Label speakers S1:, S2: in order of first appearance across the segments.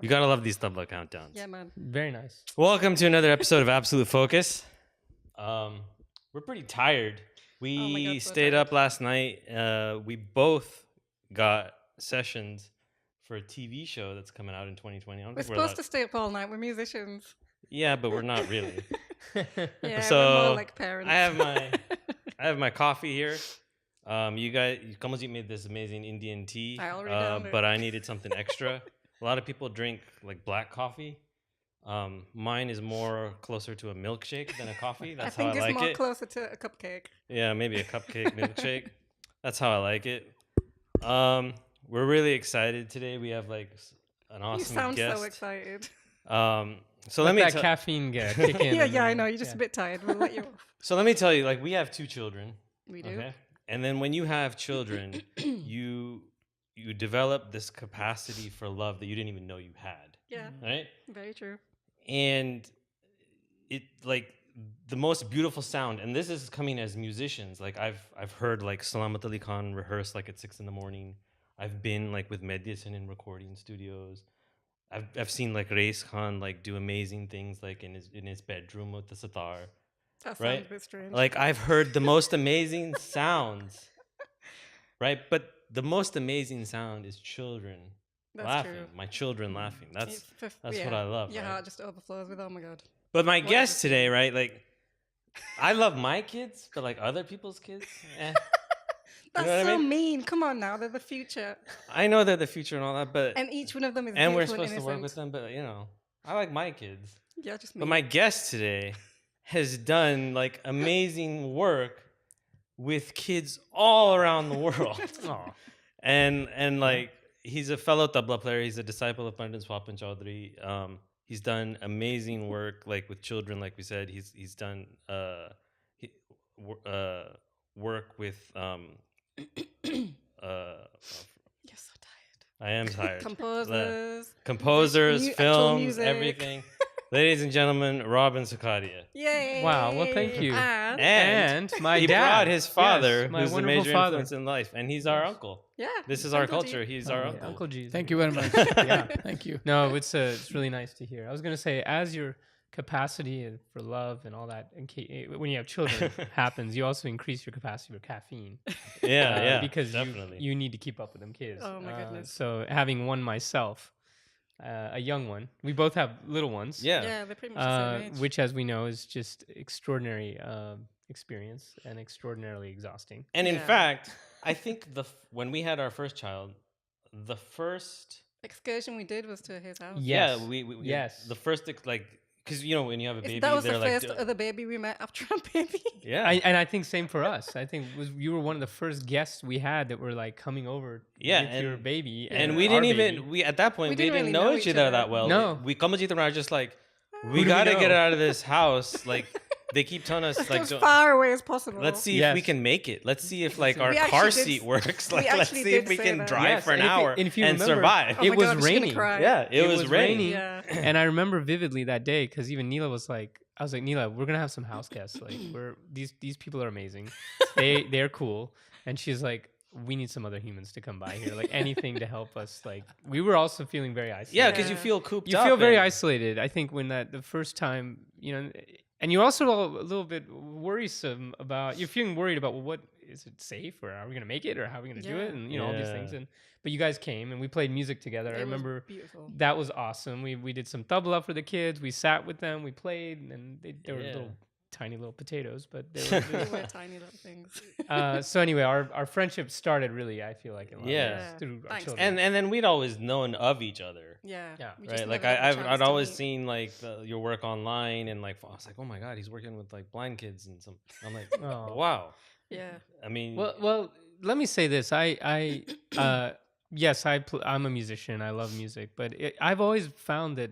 S1: You gotta love these tabla countdowns.
S2: Yeah, man.
S3: Very nice.
S1: Welcome to another episode of Absolute Focus. We're pretty tired. We
S2: Oh my God, so
S1: stayed
S2: tired.
S1: up last night. We both got sessions for a TV show that's coming out in 2020. I don't
S2: We're
S1: think
S2: supposed to stay up all night. We're musicians.
S1: Yeah, but we're not really.
S2: Yeah,
S1: So,
S2: we're more like parents.
S1: I have my coffee here. You guys, Kamaljeet made this amazing Indian tea,
S2: I already downed it.
S1: but I needed something extra. A lot of people drink like black coffee. Mine is more closer to a milkshake than a coffee. That's how I
S2: think it's
S1: like
S2: more
S1: it.
S2: closer to a cupcake.
S1: Yeah, maybe a cupcake milkshake. That's how I like it. We're really excited today. We have like an awesome
S2: You sound
S1: guest.
S2: so excited.
S1: So let me
S3: that caffeine kick in.
S2: Yeah, I know. You're just a bit tired. We'll let you off.
S1: So let me tell you, like we have 2 children.
S2: We do.
S1: Okay. And then when you have children, you develop this capacity for love that you didn't even know you had.
S2: Yeah,
S1: Right?
S2: very true.
S1: And it like the most beautiful sound, and this is coming as musicians. Like I've heard like Salamat Ali Khan rehearse like at 6 a.m. I've been like with Medicine in recording studios. I've seen like Reis Khan like do amazing things like in his bedroom with the sitar.
S2: That sounds
S1: Right?
S2: a bit strange.
S1: Like I've heard the most amazing sounds. Right? But the most amazing sound is children
S2: That's
S1: laughing.
S2: true.
S1: My children laughing. That's
S2: Yeah,
S1: what I love.
S2: Your
S1: right?
S2: heart just overflows with, oh my God.
S1: But my
S2: What
S1: guest
S2: is it?
S1: today, right? Like, I love my kids, but like other people's kids,
S2: That's
S1: know what I
S2: so
S1: mean?
S2: mean. Come on now. They're the future.
S1: I know they're the future and all that, but
S2: And each one of them is
S1: and we're
S2: beautiful
S1: supposed
S2: and
S1: to work with
S2: innocent.
S1: them, but you know, I like my kids.
S2: Yeah, just me.
S1: But my guest today has done like amazing work with kids all around the world, and like he's a fellow tabla player. He's a disciple of Pandit Swapan Chaudhary. He's done amazing work like with children, like we said. He's done work with
S2: You're so tired.
S1: I am tired.
S2: Composers. Actual
S1: Films,
S2: music.
S1: everything. Ladies and gentlemen, Robin Sukhadia.
S2: Yay.
S3: Wow, well, thank you.
S2: And
S3: And my
S1: He
S3: dad.
S1: brought his father,
S3: Yes, my
S1: who's the
S3: wonderful
S1: major
S3: father.
S1: influence in life, and he's our
S3: Yes.
S1: uncle.
S2: yeah.
S1: This is our
S2: Uncle G.
S1: culture. He's
S3: Oh,
S1: our
S3: yeah,
S1: uncle.
S3: Uncle Jesus.
S4: Thank you very much.
S3: Yeah.
S4: Thank you.
S3: No, it's really nice to hear. I was gonna say, as your capacity for love and all that, when you have children, happens, you also increase your capacity for caffeine.
S1: Yeah,
S3: because
S1: definitely.
S3: you need to keep up with them kids.
S2: Oh, my goodness.
S3: So having one myself, a young one, we both have little ones.
S1: Yeah.
S2: Yeah, they're pretty much the same age.
S3: Which, as we know, is just extraordinary experience and extraordinarily exhausting.
S1: And in
S2: Yeah.
S1: fact, I think when we had our first child, the first
S2: Excursion we did was to his house.
S3: Yes.
S1: yeah, we
S3: Yes.
S1: the first like because you know when you have a baby,
S2: That was
S1: they're
S2: the
S1: like
S2: first other baby we met after a baby.
S1: yeah,
S3: And I think same for us. I think you were one of the first guests we had that were like coming over
S1: Yeah,
S3: with your baby.
S1: and we
S3: our
S1: didn't
S3: baby.
S1: even at that point
S2: We
S1: we
S2: didn't
S1: didn't
S2: really
S1: know
S2: know
S1: each
S2: each
S1: other
S2: other.
S1: that well.
S3: No.
S1: We Kamaljeet and I are just like
S3: Who
S1: we
S3: do we
S1: gotta get
S3: know?
S1: out of this house. Like they keep telling us
S2: Let's
S1: like
S2: go as
S1: don't-
S2: far away as possible.
S1: let's see if we
S3: Yes.
S1: can make it. Let's see if like our
S2: We
S1: car
S2: actually did
S1: seat
S2: s-
S1: works.
S2: we
S1: Like let's
S2: actually
S1: see if
S2: did
S1: we
S2: say
S1: can
S2: that.
S1: drive
S3: Yes,
S1: for an
S3: and if you-
S1: hour
S3: and if you
S1: and
S3: remember-
S1: survive.
S2: Oh
S3: It
S2: my
S3: was
S2: God, I'm just gonna
S3: raining.
S2: cry.
S1: Yeah, it was raining.
S2: Yeah.
S3: And I remember vividly that day because even Neela was like, I was like, Neela, we're gonna have some house guests. Like, these people are amazing. They're cool. And she's like, we need some other humans to come by here. Like anything to help us. Like we were also feeling very isolated.
S1: Yeah, because you
S2: Yeah.
S1: feel cooped
S3: You
S1: up.
S3: feel very
S1: and-
S3: isolated. I think when the first time, and you're also a little bit worrisome about. You're feeling worried about, well, what is it safe, or are we gonna make it, or how are we gonna do it,
S2: Yeah.
S3: and all these
S1: Yeah.
S3: things. But you guys came and we played music together. I
S2: It was
S3: remember
S2: beautiful.
S3: that was awesome. We did some tabla for the kids. We sat with them. We played, and they were
S1: Yeah.
S3: little tiny little potatoes, but they
S2: They
S3: were.
S2: were tiny little things.
S3: So anyway, our friendship started really. I feel like in a lot of
S1: Yeah.
S3: ways through our
S2: Thanks.
S3: children.
S1: and then we'd always known of each other.
S2: Yeah.
S3: Yeah.
S2: we just
S1: Right, like
S2: never had the chance
S1: I'd
S2: to
S1: always
S2: meet.
S1: seen like your work online, and like I was like, oh my god, he's working with like blind kids and some. I'm like,
S3: Oh.
S1: wow.
S2: Yeah.
S1: I mean,
S3: Well, let me say this. Yes, I'm a musician. I love music, but I've always found that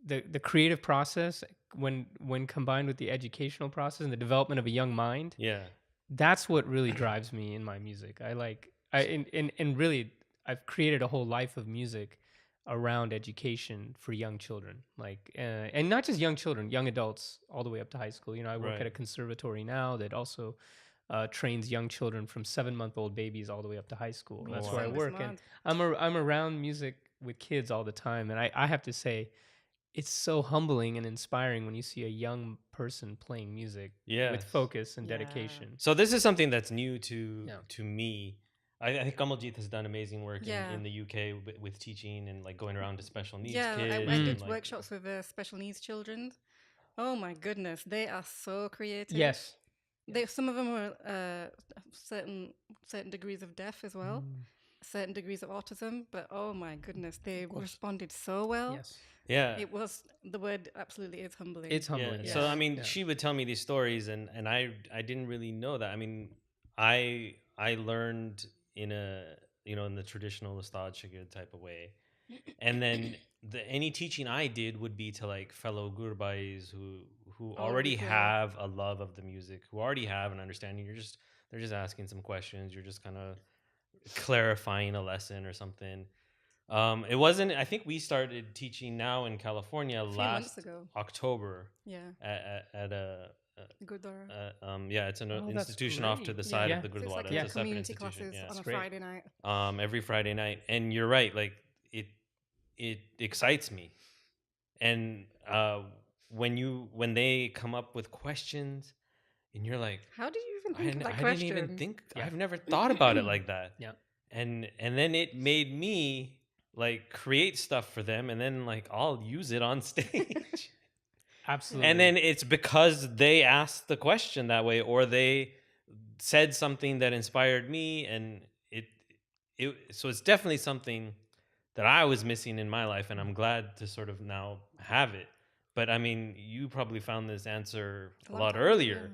S3: the creative process, when combined with the educational process and the development of a young mind,
S1: yeah,
S3: that's what really drives me in my music. And really, I've created a whole life of music around education for young children, and not just young children, young adults, all the way up to high school. I work
S1: Right.
S3: at a conservatory now that also trains young children from 7-month-old babies all the way up to high school. That's where I
S1: Wow.
S3: work, and I'm around music with kids all the time, and I have to say, it's so humbling and inspiring when you see a young person playing music with
S1: Yes.
S3: focus and
S2: Yeah.
S3: dedication.
S1: So this is something that's new to
S3: Yeah.
S1: me. I think Kamaljit has done amazing work
S2: Yeah.
S1: in the UK with teaching and like going around to special needs
S2: Yeah,
S1: kids.
S2: I
S1: and
S2: did
S1: like,
S2: workshops with special needs children. Oh my goodness, they are so creative.
S3: Yes.
S2: They some of them were certain degrees of deaf as well,
S3: Mm,
S2: certain degrees of autism. But oh my goodness, they
S3: course.
S2: responded so well.
S3: yes.
S1: yeah.
S2: It was the word absolutely is humbling.
S3: It's humbling.
S1: Yeah.
S3: Yes.
S1: So I mean,
S3: Yeah.
S1: she would tell me these stories, and I didn't really know that. I mean, I learned in a in the traditional Ustad Shagird type of way, and then any teaching I did would be to like fellow gurbais who already
S2: yeah.
S1: have a love of the music, who already have an understanding. They're just asking some questions. You're just kind of clarifying a lesson or something. It wasn't. I think we started teaching now in California
S2: A few months
S1: last
S2: ago.
S1: October
S2: Yeah,
S1: at
S2: Gurdwara.
S1: yeah, it's an
S3: Oh, that's
S1: institution off to
S3: great.
S1: the side
S3: Yeah.
S1: of the
S2: So it's
S1: Gurdwara.
S2: like
S1: It's
S3: Yeah.
S1: a separate
S2: community
S1: institution.
S2: classes
S1: Yeah.
S2: on a
S3: great.
S2: Friday night.
S1: Every Friday night, and you're right. Like it excites me, and when they come up with questions, and you're like,
S2: How did you even think of that
S1: I
S2: question?
S1: didn't even think.
S3: Yeah.
S1: I've never thought about it like that.
S3: Yeah.
S1: And then it made me like create stuff for them, and then like I'll use it on stage.
S3: Absolutely.
S1: And then it's because they asked the question that way, or they said something that inspired me, and so it's definitely something that I was missing in my life, and I'm glad to sort of now have it. But I mean, you probably found this answer a
S2: long
S1: lot
S2: time ago,
S1: earlier.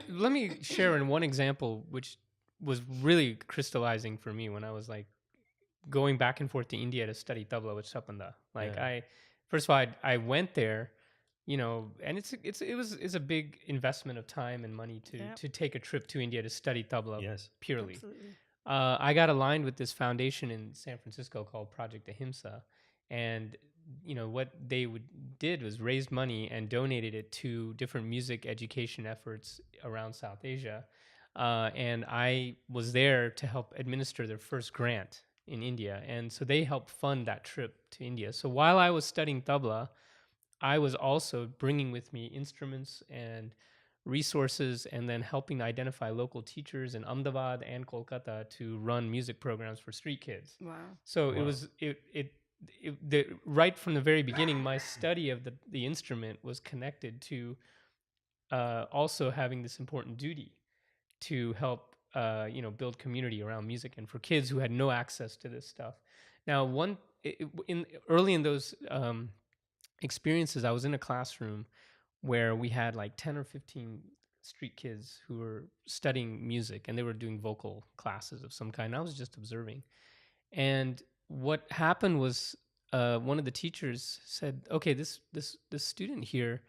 S3: Let me share in one example, which was really crystallizing for me when I was like going back and forth to India to study tabla with Sapanda. Like
S1: Yeah.
S3: first of all, I went there, and it's a big investment of time and money
S2: Yeah.
S3: to take a trip to India to study tabla
S1: Yes.
S3: purely.
S2: Absolutely.
S3: I got aligned with this foundation in San Francisco called Project Ahimsa, and what they did was raised money and donated it to different music education efforts around South Asia, and I was there to help administer their first grant in India, and so they helped fund that trip to India. So while I was studying tabla, I was also bringing with me instruments and resources and then helping identify local teachers in Ahmedabad and Kolkata to run music programs for street kids.
S2: Wow.
S3: So
S1: Wow.
S3: it was right from the very beginning, my study of the instrument was connected to also having this important duty to help build community around music and for kids who had no access to this stuff. Now, in early in those experiences, I was in a classroom where we had like 10 or 15 street kids who were studying music and they were doing vocal classes of some kind. I was just observing. And what happened was one of the teachers said, "Okay, this student here,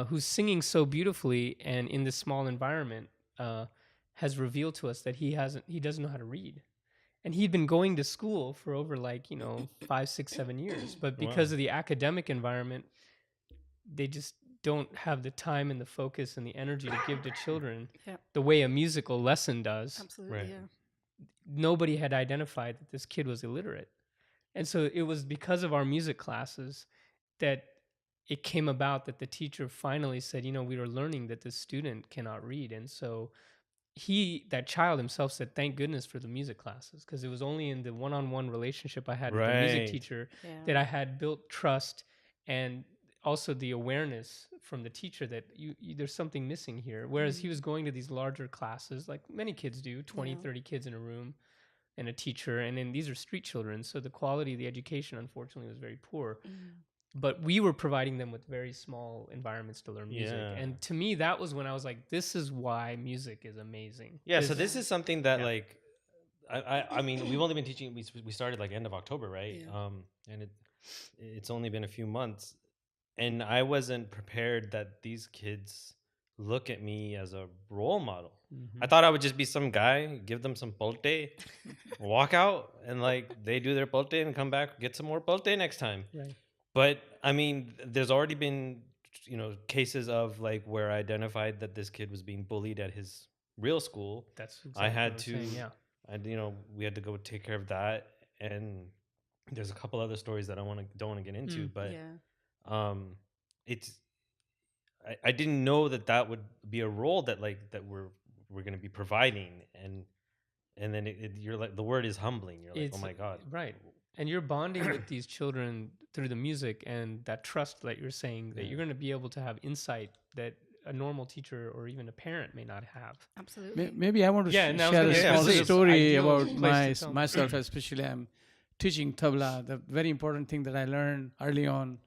S3: who's singing so beautifully and in this small environment, has revealed to us that he doesn't know how to read." And he'd been going to school for over 5, 6, 7 years, but because
S1: Wow.
S3: of the academic environment, they just don't have the time and the focus and the energy to give to children
S2: Yeah.
S3: the way a musical lesson does.
S2: Absolutely.
S1: Right.
S2: Yeah.
S3: Nobody had identified that this kid was illiterate. And so it was because of our music classes that it came about that the teacher finally said, we were learning that this student cannot read. And so that child himself said, thank goodness for the music classes, because it was only in the one-on-one relationship I had with the music
S1: Right.
S3: teacher
S2: Yeah.
S3: that I had built trust and also the awareness from the teacher that there's something missing here. Whereas he was going to these larger classes, like many kids do, 20,
S2: Yeah.
S3: 30 kids in a room and a teacher. And then these are street children. So the quality of the education, unfortunately, was very poor. But we were providing them with very small environments to learn music.
S1: Yeah.
S3: And to me, that was when I was like, this is why music is amazing.
S1: Yeah. So
S3: 'Cause-
S1: this is something that
S3: Yeah.
S1: like I mean, we've only been teaching. We started like end of October, right?
S2: Yeah.
S1: And it's only been a few months, and I wasn't prepared that these kids look at me as a role model. I thought I would just be some guy, give them some polte, walk out, and like they do their polte and come back, get some more polte next time.
S3: Right.
S1: But I mean, there's already been cases of like where I identified that this kid was being bullied at his real school.
S3: That's
S1: I
S3: exactly
S1: had
S3: what
S1: to,
S3: I'm saying, yeah.
S1: we had to go take care of that, and there's a couple other stories that I don't want to get into, but
S2: Yeah.
S1: um, it's I didn't know that that would be a role that that we're going to be providing, and then you're like, the word is humbling. You're like, oh
S3: It's
S1: my god,
S3: right. And you're bonding with these children through the music and that trust that you're saying that
S1: Yeah.
S3: you're going to be able to have insight that a normal teacher or even a parent may not have.
S2: Absolutely.
S4: Maybe I want to
S3: Yeah, and I was
S4: share
S3: gonna
S4: a
S3: say,
S1: Yeah,
S4: small
S3: this is
S1: please.
S4: story
S3: ideal
S4: about
S3: place to tell.
S4: myself, especially I'm teaching tabla. The very important thing that I learned early on,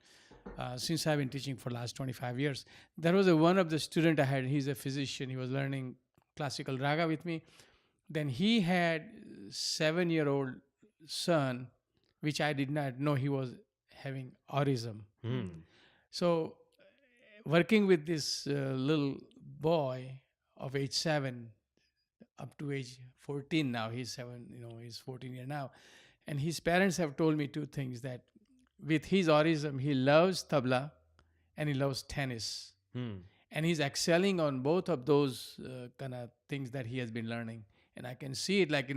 S4: since I've been teaching for last 25 years. There was one of the student I had. He's a physician. He was learning classical raga with me. Then he had 7-year-old son, which I did not know he was having autism. So working with this little boy of age 7 up to age 14 now, he's 7, he's 14 year now, and his parents have told me two things: that with his autism he loves tabla and he loves tennis, and he's excelling on both of those kind of things that he has been learning. And I can see it, like,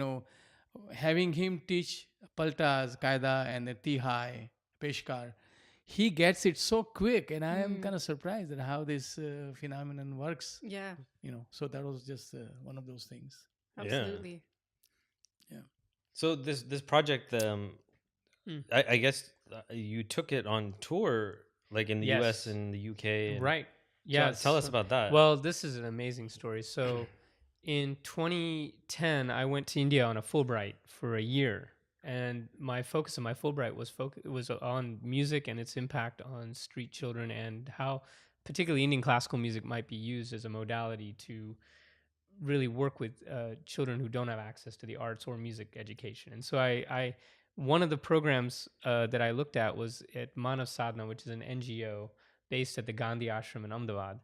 S4: having him teach paltas, qaida, and the tihai, peshkar, he gets it so quick, and I am kind of surprised at how this phenomenon works.
S2: Yeah.
S4: So that was just one of those things.
S2: Absolutely.
S4: Yeah.
S1: So this project, I guess you took it on tour, like in the
S3: Yes.
S1: U.S. and the U.K. and-
S3: Right.
S1: So
S3: Yeah.
S1: tell us about that.
S3: Well, this is an amazing story. So in 2010, I went to India on a Fulbright for a year. And my focus of my Fulbright was on music and its impact on street children, and how particularly Indian classical music might be used as a modality to really work with children who don't have access to the arts or music education. And so I one of the programs that I looked at was at Manav Sadhana, which is an NGO based at the Gandhi Ashram in Ahmedabad,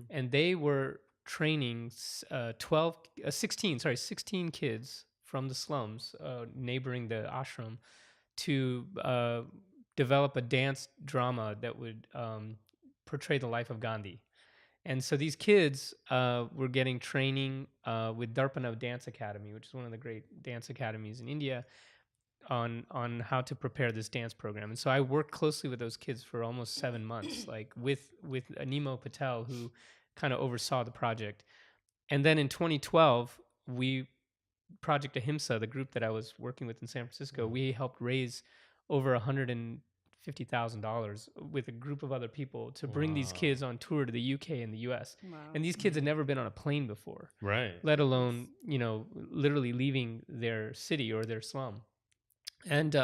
S3: and they were training 16 kids from the slums neighboring the ashram to develop a dance drama that would portray the life of Gandhi. And so these kids were getting training with Darpana Dance Academy, which is one of the great dance academies in India, on how to prepare this dance program. And so I worked closely with those kids for almost 7 months, like with Animo Patel, who kind of oversaw the project. And then in 2012, we Project Ahimsa, the group that I was working with in San Francisco, we helped raise over $150,000 with a group of other people to bring these kids on tour to the UK and the US.
S2: Wow.
S3: And these kids had never been on a plane before,
S1: right.
S3: let alone, literally leaving their city or their slum. And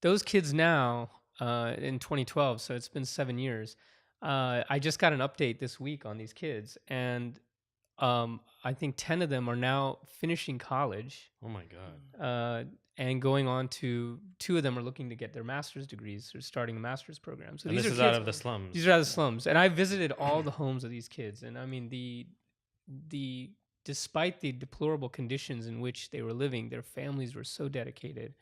S3: those kids now, in 2012, so it's been 7 years, I just got an update this week on these kids, and I think 10 of them are now finishing college.
S1: Oh my god.
S3: And going on to 2 of them are looking to get their master's degrees or starting a master's program. So
S1: And
S3: these
S1: this
S3: are
S1: is
S3: kids,
S1: out of the slums.
S3: These are out of the slums. And I visited all the homes of these kids. And I mean, despite the deplorable conditions in which they were living, their families were so dedicated.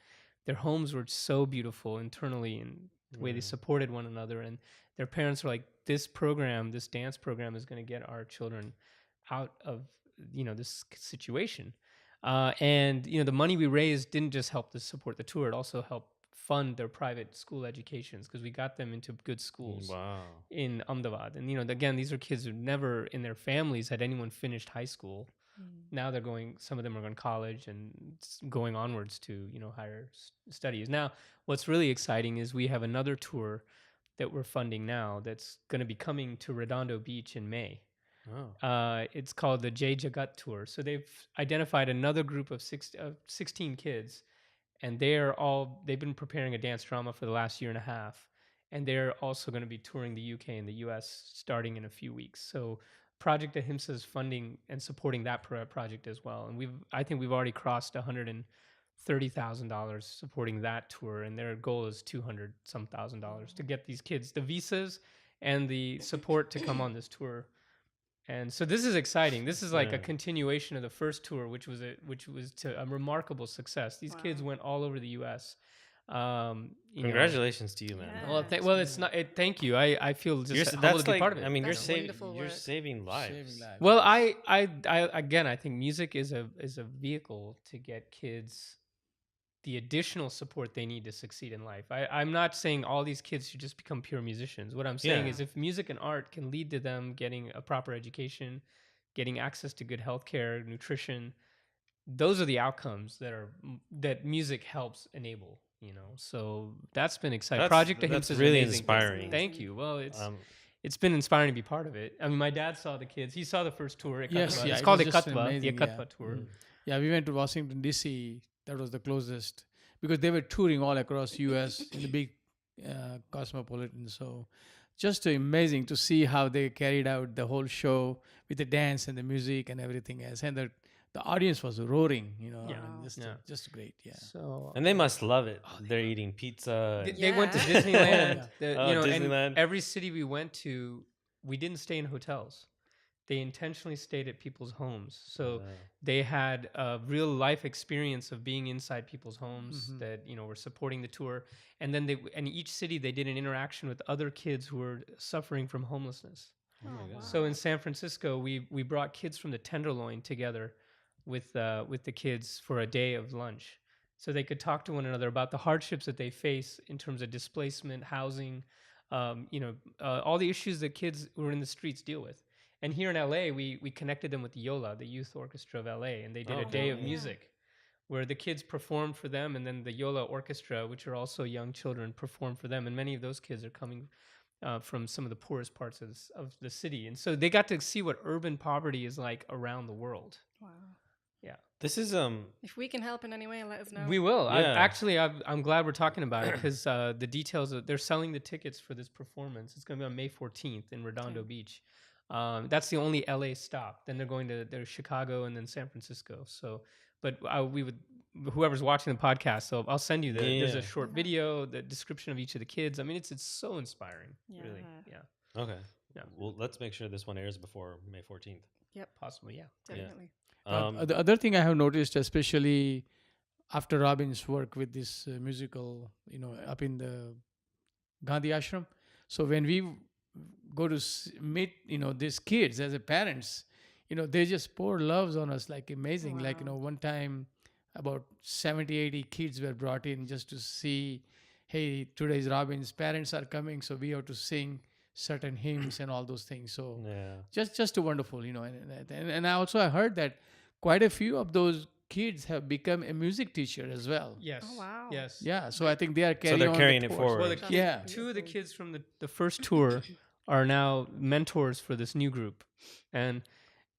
S3: Their homes were so beautiful internally, and the way they supported one another. And their parents were like, this dance program is going to get our children out of this situation. And the money we raised didn't just help to support the tour; it also helped fund their private school educations, because we got them into good schools in Ahmedabad. And again, these are kids who never in their families had anyone finished high school. Now some of them are going to college and going onwards to higher studies. Now, what's really exciting is we have another tour that we're funding now that's going to be coming to Redondo Beach in May. It's called the Jay Jagat Tour. So they've identified another group of 16 kids, and they've been preparing a dance drama for the last year and a half, and they're also going to be touring the UK and the US starting in a few weeks. So Project Ahimsa is funding and supporting that project as well. And I think we've already crossed $130,000 supporting that tour, and their goal is $200-some thousand to get these kids the visas and the support to come on this tour. And so this is exciting. This is like a continuation of the first tour, which was a remarkable success. These kids went all over the U.S.
S1: Congratulations to you, man.
S2: Yeah.
S3: Well, it's not. Thank you. I feel just humbled
S1: That's
S3: to be
S1: like,
S3: part of it.
S1: I mean,
S2: That's wonderful
S1: you're
S2: work.
S1: saving lives.
S3: Well, I again, I think music is a vehicle to get kids the additional support they need to succeed in life. I'm not saying all these kids should just become pure musicians. What I'm saying
S1: Yeah.
S3: is if music and art can lead to them getting a proper education, getting access to good healthcare, nutrition, those are the outcomes that music helps enable. So that's been exciting. Project Ahimsa is
S1: really
S3: amazing.
S1: inspiring.
S3: Thank you. Well,
S1: Um,
S3: it's been inspiring to be part of it. I mean, my dad saw the kids. He saw the first tour.
S4: Yes, yeah,
S3: It's
S4: it
S3: called
S4: was just
S3: Ekatva, the
S4: amazing, yeah.
S3: Ekatva tour.
S4: Yeah, we went to Washington D.C. That was the closest because they were touring all across U.S. in the big cosmopolitan. So, just amazing to see how they carried out the whole show with the dance and the music and everything else, and the audience was roaring.
S3: Yeah.
S4: and
S3: Yeah.
S4: just great. Yeah.
S3: So
S1: and they must love it. They're eating pizza.
S3: they went to
S2: Yeah.
S3: Disneyland.
S1: Oh, Disneyland.
S3: And every city we went to, we didn't stay in hotels. They intentionally stayed at people's homes. So they had a real life experience of being inside people's homes that, were supporting the tour. And then in each city, they did an interaction with other kids who were suffering from homelessness.
S2: Oh, wow.
S3: So in San Francisco, we brought kids from the Tenderloin together with the kids for a day of lunch, so they could talk to one another about the hardships that they face in terms of displacement, housing, all the issues that kids who are in the streets deal with. And here in LA, we connected them with YOLA, the Youth Orchestra of LA, and they did a day of music where the kids performed for them, and then the YOLA Orchestra, which are also young children, performed for them. And many of those kids are coming from some of the poorest parts of the city. And so they got to see what urban poverty is like around the world.
S2: Wow.
S3: Yeah.
S1: This is
S2: If we can help in any way, let us know.
S3: We will.
S1: Yeah.
S3: I'm glad we're talking about it because the details they're selling the tickets for this performance. It's going to be on May 14th in Redondo Beach. That's the only LA stop. Then they're going to Chicago and then San Francisco. So, but we would whoever's watching the podcast. So I'll send you there's a short video, the description of each of the kids. I mean, it's so inspiring.
S2: Yeah.
S3: Really. Yeah.
S1: okay.
S3: Yeah.
S1: Well, let's make sure this one airs before May 14th.
S2: Yep.
S3: Possibly. Yeah.
S2: Definitely.
S4: The other thing I have noticed, especially after Robin's work with this musical, up in the Gandhi Ashram. So when we go to meet, these kids as a parents, they just pour loves on us like amazing.
S2: Wow.
S4: Like, one time about 70, 80 kids were brought in just to see, hey, today's Robin's parents are coming, so we have to sing certain hymns and all those things. So just a wonderful, and I heard that quite a few of those kids have become a music teacher as well.
S3: Yes.
S2: Oh, wow.
S3: Yes.
S4: Yeah, so I think they are
S1: So they're carrying it
S4: torch.
S1: forward.
S3: Well,
S2: Yeah.
S3: two of the kids from the first tour are now mentors for this new group. And,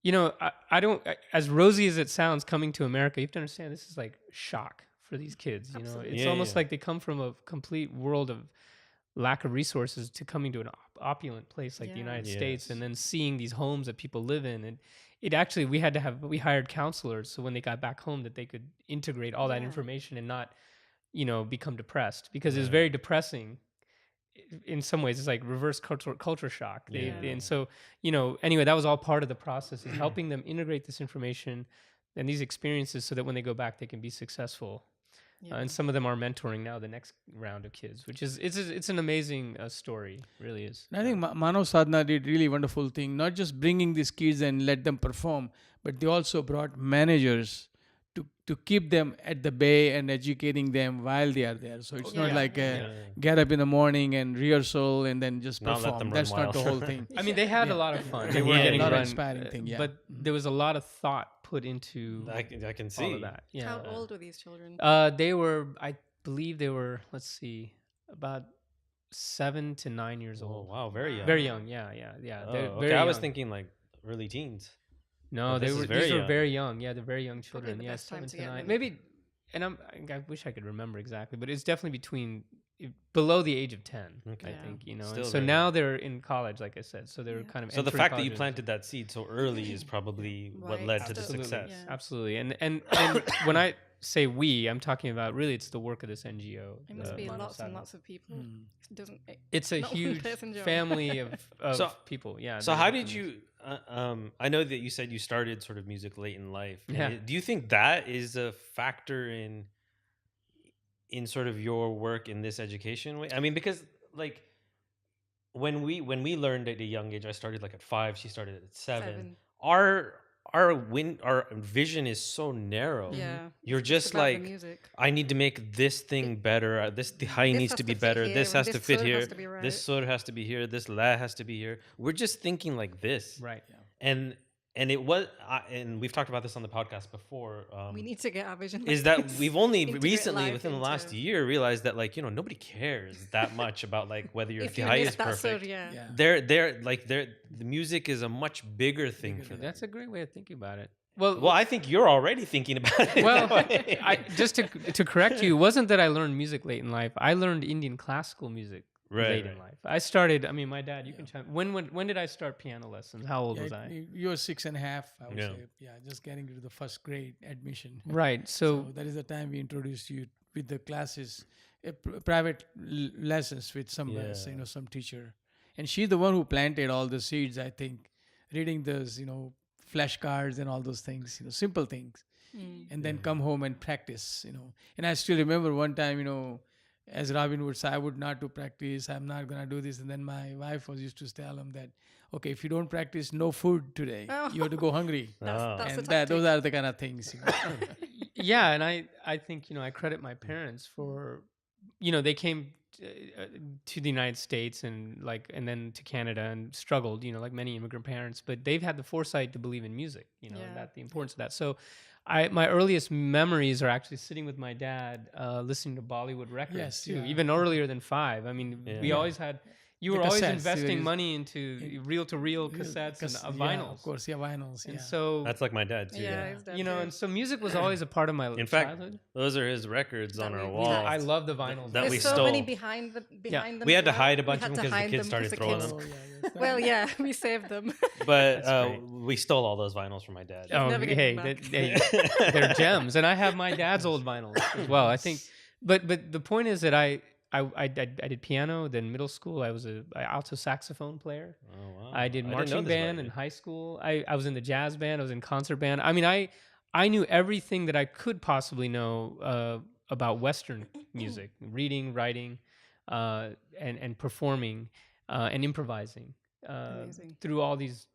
S3: I don't, as rosy as it sounds coming to America, you have to understand this is like shock for these kids.
S2: Absolutely.
S3: It's
S1: Yeah,
S3: almost
S1: yeah.
S3: like they come from a complete world of lack of resources to coming to an opulent place like the
S2: Yeah.
S3: United States,
S1: Yes.
S3: and then seeing these homes that people live in. And it actually, we hired counselors so when they got back home that they could integrate all that
S2: Yeah.
S3: information and not, become depressed, because it's
S1: Right.
S3: very depressing. In some ways, it's like reverse culture shock. And so, anyway, that was all part of the process, is helping them integrate this information and these experiences so that when they go back, they can be successful.
S2: Yeah.
S3: And some of them are mentoring now the next round of kids, which is it's an amazing story, really is.
S4: And I think Mano Sadhana did really wonderful thing, not just bringing these kids and let them perform, but they also brought managers to keep them at the bay and educating them while they are there. So it's not
S2: Yeah.
S4: like
S1: Yeah.
S4: get up in the morning and rehearsal and then just
S1: Not let
S4: perform.
S1: them run
S4: That's not the
S1: wild.
S4: whole thing.
S3: I mean, they had a lot of fun. They were
S1: Yeah,
S3: getting
S1: a lot of
S3: run,
S4: inspiring thing, yeah.
S3: but there was a lot of thought put into
S1: I can see.
S3: all of that. Yeah.
S2: How old were these children?
S3: They were, I believe they were, let's see, about 7 to 9 years
S1: Oh
S3: old.
S1: wow, very young.
S3: Very young. Yeah.
S1: Oh,
S3: They're
S1: okay,
S3: very
S1: I was
S3: young.
S1: thinking like early teens.
S3: No,
S1: But this is very
S3: these were
S1: young.
S3: very young. Yeah, they're very young
S2: Probably
S3: children.
S2: the
S3: Yeah,
S2: best time
S3: 7
S2: to
S3: to
S2: get
S3: 9.
S2: them.
S3: Maybe, and I wish I could remember exactly, but it's definitely below the age of 10.
S1: Okay.
S3: I
S2: Yeah.
S3: think,
S1: Still
S3: so
S1: very
S3: now
S1: young.
S3: they're in college, like I said. So they're
S2: Yeah.
S3: kind of
S1: So the
S3: entering
S1: fact that you
S3: colleges.
S1: planted that seed so early is probably what
S2: Right.
S1: led to the
S2: Absolutely.
S1: success.
S2: Yeah.
S3: Absolutely. And when I say we, I'm talking about really it's the work of this NGO.
S2: It must
S3: the
S2: be
S3: Mano
S2: lots and
S3: Sadhana.
S2: lots of people. It doesn't.
S3: It's a
S2: not one
S3: huge
S2: person job.
S3: family of
S1: So-
S3: people. Yeah.
S1: So
S3: that
S1: how
S3: work
S1: did
S3: on
S1: you? I know that you said you started sort of music late in life.
S3: Yeah.
S1: Do you think that is a factor in sort of your work in this education way? I mean, because like when we learned at a young age, I started like at 5. She started at 7.
S2: Seven.
S1: our vision is so narrow.
S2: Yeah.
S1: You're
S2: It's
S1: just
S2: about the
S1: like,
S2: music.
S1: I need to make this thing better. The high
S2: This
S1: needs
S2: has
S1: to
S2: to
S1: be
S2: fit
S1: better.
S2: here,
S1: This
S2: and
S1: has
S2: this
S1: to fit
S2: sur
S1: here.
S2: has to be right.
S1: This sur has to be here. This la has to be here. We're just thinking like this,
S3: Right.
S1: and it was, and we've talked about this on the podcast before.
S2: We need to get our vision.
S1: Is
S2: like
S1: that
S2: this.
S1: we've only
S2: Integrate
S1: recently,
S2: life
S1: within the last
S2: into-
S1: year, realized that, like, nobody cares that much about like whether your
S2: If you
S1: thihai
S2: miss
S1: is
S2: that sur,
S1: perfect.
S2: yeah.
S4: Yeah.
S1: They're the music is a much bigger thing
S4: Bigger
S1: for
S4: than-
S1: them.
S3: That's a great way of thinking about it. Well,
S1: Well, I think you're already thinking about it.
S3: well,
S1: that way.
S3: just to correct you, it wasn't that I learned music late in life. I learned Indian classical music late in
S1: Right.
S3: life. I started. I mean, my dad. You can chime. When did I start piano lessons? How old
S4: Yeah,
S3: was I?
S4: you were 6.5, I would
S1: Yeah.
S4: say. Yeah, just getting into the first grade admission.
S3: Right.
S4: So
S3: So
S4: that is the time we introduced you with the classes, private lessons with some,
S1: Yeah.
S4: some teacher, and she's the one who planted all the seeds. I think, reading those, flashcards and all those things, simple things,
S2: Mm.
S4: and then come home and practice. And I still remember one time, as Robin would say, I would not do practice. I'm not gonna do this, and then my wife was used to tell him that, okay, if you don't practice, no food today.
S2: Oh.
S4: You have to go hungry.
S1: Oh.
S2: That's
S4: And
S2: the
S4: that, those
S2: tactic.
S4: are the kind of things.
S3: yeah, and I think I credit my parents for they came to the United States and then to Canada and struggled like many immigrant parents, but they've had the foresight to believe in music and
S2: Yeah.
S3: that the importance of that. So my earliest memories are actually sitting with my dad listening to Bollywood records
S4: Yes,
S3: too,
S4: yeah.
S3: even earlier than 5. I mean, we
S1: Yeah.
S3: always had you
S4: The
S3: were always
S4: cassettes,
S3: investing
S4: series.
S3: money into reel-to-reel cassettes and vinyls.
S4: Of course, vinyls.
S3: And
S4: Yeah.
S3: so
S1: That's like my dad too.
S2: Yeah,
S1: Yeah.
S2: it's that
S3: and
S2: too.
S3: so music was always a part of my
S1: In fact,
S3: childhood.
S1: those are his records
S2: That
S1: on our
S2: we-
S1: wall.
S3: I love the vinyls.
S1: that
S2: There's
S1: we
S2: so many
S1: stole.
S2: behind them.
S1: We had to
S2: as well.
S1: hide a
S2: We
S1: bunch
S2: had
S1: of
S2: to
S1: them 'cause the
S2: hide
S1: kids
S2: them
S1: started
S2: 'cause
S1: throwing
S2: kids-
S1: them.
S4: Oh, yeah, yes,
S2: Well, yeah, we saved them.
S1: But
S3: That's great.
S1: we stole all those vinyls from my dad.
S3: Oh,
S2: never
S3: hey,
S2: getting
S3: they're gems, and I have my dad's old vinyls as well. I think, but the point is that I did piano. Then middle school, I was a alto saxophone player.
S1: Oh, wow.
S3: I did
S1: didn't know
S3: marching
S1: this about
S3: band
S1: you.
S3: in high school. I was in the jazz band. I was in concert band. I mean, I knew everything that I could possibly know about Western music, reading, writing, and performing and improvising
S2: Amazing.
S3: through all these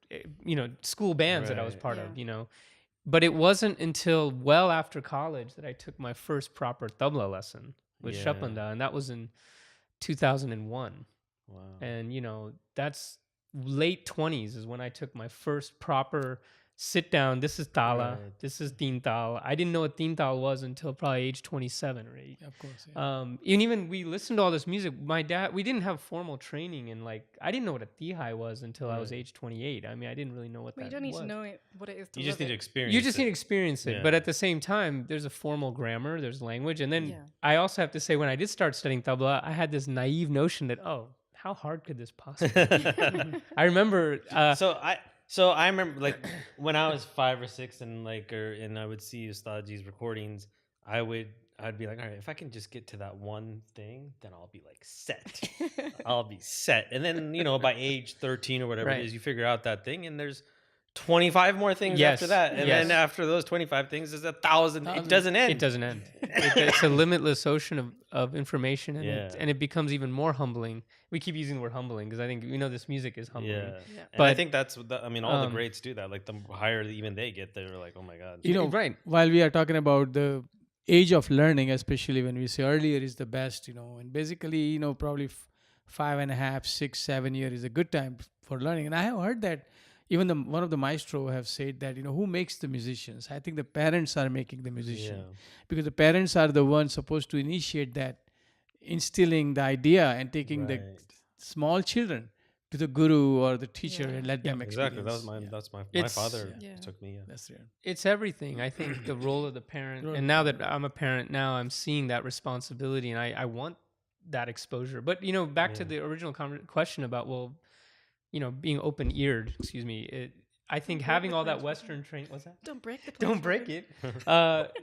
S3: school bands that I was
S1: Right.
S3: part
S2: Yeah.
S3: of. But it wasn't until well after college that I took my first proper tabla lesson with
S1: Yeah.
S3: Shapanda, and that was in 2001.
S1: Wow.
S3: And that's late 20s is when I took my first proper sit down. This is tala,
S1: Right.
S3: this is teen tal. I didn't know what teen tal was until probably age 27 or 8.
S4: Of course. Yeah.
S3: And even we listened to all this music. My dad, we didn't have formal training, and I didn't know what a tihai was until I was
S1: Right.
S3: age 28. I mean, I didn't really know what
S2: Well,
S3: that
S2: you don't need
S3: was.
S2: to know what it is to
S1: You just
S2: love
S1: need to
S2: it.
S1: experience.
S3: You just
S1: it.
S3: need to experience it.
S1: Yeah.
S3: But at the same time, there's a formal grammar, there's language. And then
S2: Yeah.
S3: I also have to say, when I did start studying tabla, I had this naive notion that, how hard could this possibly be? I remember.
S1: So I remember, like, when I was 5 or 6 and and I would see Ustadji's recordings, I'd be like, all right, if I can just get to that one thing, then I'll be like set. I'll be set. And then, by age 13 or whatever
S3: Right.
S1: it is, you figure out that thing, and there's 25 more things
S3: Yes,
S1: after that. And then
S3: yes.
S1: after those 25 things, there's 1,000. It
S4: Thousand.
S1: doesn't end.
S3: It doesn't end. It's a limitless ocean of information, and,
S1: Yeah.
S3: and it becomes even more humbling. We keep using the word humbling because I think this music is humbling.
S1: Yeah.
S2: Yeah.
S1: And I
S3: But-
S1: think that's, all the
S3: um,
S1: greats do that. Like, the higher even they get, they're like, oh my God.
S3: Right.
S4: While we are talking about the age of learning, especially when we say earlier is the best, and basically, probably 5.5, 6, 7 years is a good time for learning. And I have heard that even one of the maestro have said that, who makes the musicians? I think the parents are making the musician,
S1: Yeah.
S4: because the parents are the ones supposed to initiate that, instilling the idea and taking the
S1: Right.
S4: small children to the guru or the teacher
S2: Yeah.
S4: and let them experience.
S1: Exactly. That was my.
S4: Yeah.
S1: That's my
S3: It's-
S1: father
S2: Yeah.
S1: took me. Yeah.
S4: That's right.
S3: It's everything. I think the role of the parent,
S4: Role
S3: and
S4: of
S3: now
S4: the
S3: that I'm a parent, now I'm seeing that responsibility, and I want that exposure. But back to
S1: Yeah.
S3: the original question about being open-eared. Excuse me. I think
S2: break
S3: having
S2: the
S3: all that
S2: closed
S3: Western train. What's that?
S2: Don't break the
S3: Don't
S2: closed
S3: break
S2: record.